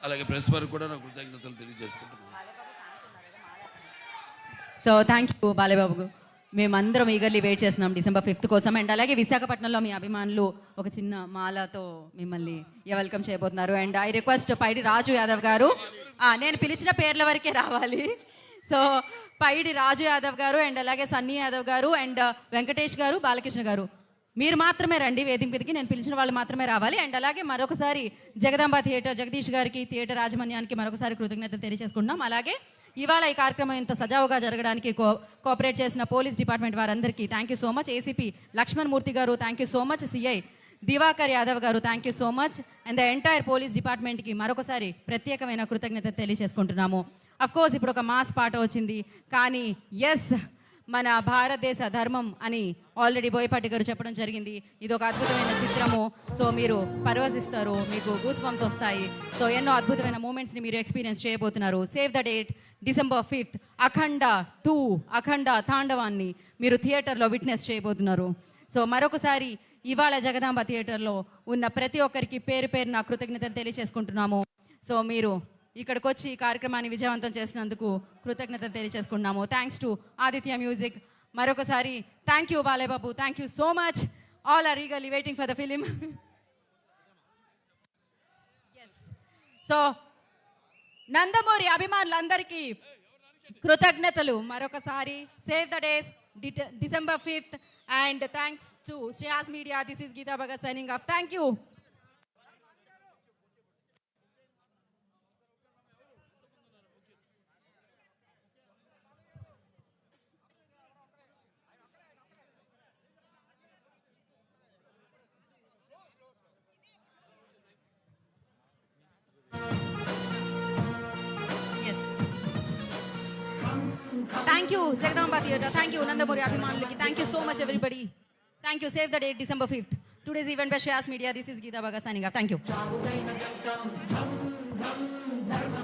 S17: అలాగే ప్రెస్ వారికి కూడా నా కృతజ్ఞతలు తెలియజేసుకుంటున్నాను.
S2: So thank you Balayya Babu. మేమందరం ఈగర్లీ వెయిట్ చేస్తున్నాం డిసెంబర్ 5th కోసం. అండ్ అలాగే విశాఖపట్నంలో మీ అభిమానులు ఒక చిన్న మాలతో మిమ్మల్ని వెల్కమ్ చేయబోతున్నారు. అండ్ ఐ రిక్వెస్ట్ పైడి రాజు యాదవ్ గారు, నేను పిలిచిన పేర్ల వరకే రావాలి. సో పైడి రాజు యాదవ్ గారు అండ్ అలాగే సన్నీ యాదవ్ గారు అండ్ వెంకటేష్ గారు, బాలకృష్ణ గారు, మీరు మాత్రమే రండి వేదిక మీదకి. నేను పిలిచిన వాళ్ళు మాత్రమే రావాలి. అండ్ అలాగే మరొకసారి జగదాంబ థియేటర్ జగదీష్ గారికి, థియేటర్ యాజమాన్యానికి మరొకసారి కృతజ్ఞతలు తెలియజేసుకుంటున్నాం. అలాగే ఇవాళ ఈ కార్యక్రమం ఇంత సజావుగా జరగడానికి కోఆపరేట్ చేసిన పోలీస్ డిపార్ట్మెంట్ వారందరికీ thank you so much. ACP Lakshman Murthy గారు thank you so much. CI Diwakar Yadav గారు thank you so much. And the entire police డిపార్ట్మెంట్కి మరొకసారి ప్రత్యేకమైన కృతజ్ఞత తెలియజేసుకుంటున్నాము. అఫ్ కోర్స్ ఇప్పుడు ఒక మాస్ పాట వచ్చింది, కానీ ఎస్ మన భారతదేశ ధర్మం అని ఆల్రెడీ బోయపాటి గారు చెప్పడం జరిగింది. ఇది ఒక అద్భుతమైన చిత్రము. సో మీరు పరవశిస్తారు, మీకు గూస్ బంప్స్ వస్తాయి. సో ఎన్నో అద్భుతమైన మూమెంట్స్ని మీరు ఎక్స్పీరియన్స్ చేయబోతున్నారు. Save the date December 5th అఖండ 2 అఖండ తాండవాన్ని మీరు థియేటర్లో విట్నెస్ చేయబోతున్నారు. సో మరొకసారి ఇవాళ జగదాంబ థియేటర్లో ఉన్న ప్రతి ఒక్కరికి పేరు పేరున కృతజ్ఞతలు తెలియజేసుకుంటున్నాము. సో మీరు ఇక్కడికి వచ్చి ఈ కార్యక్రమాన్ని విజయవంతం చేసినందుకు కృతజ్ఞతలు తెలియజేసుకుంటున్నాము. Thanks to Aditya music. మరొకసారి thank you Balayya Babu, thank you so much. All are eagerly waiting for the film. So Nandamuri అభిమానులందరికీ కృతజ్ఞతలు మరొకసారి. Save the days December 5th and thanks to Shreyas media. This is Geetha Bhagat signing off. Thank you. Thank you, Jagdamba Theatre. Thank you, Nandamuri Abhimanuliki. Thank you so much, everybody. Thank you. Save the date, December 5th. Today's event by Shreyas Media. This is Geeta Bhagat signing off. Thank you.
S1: ధర్మ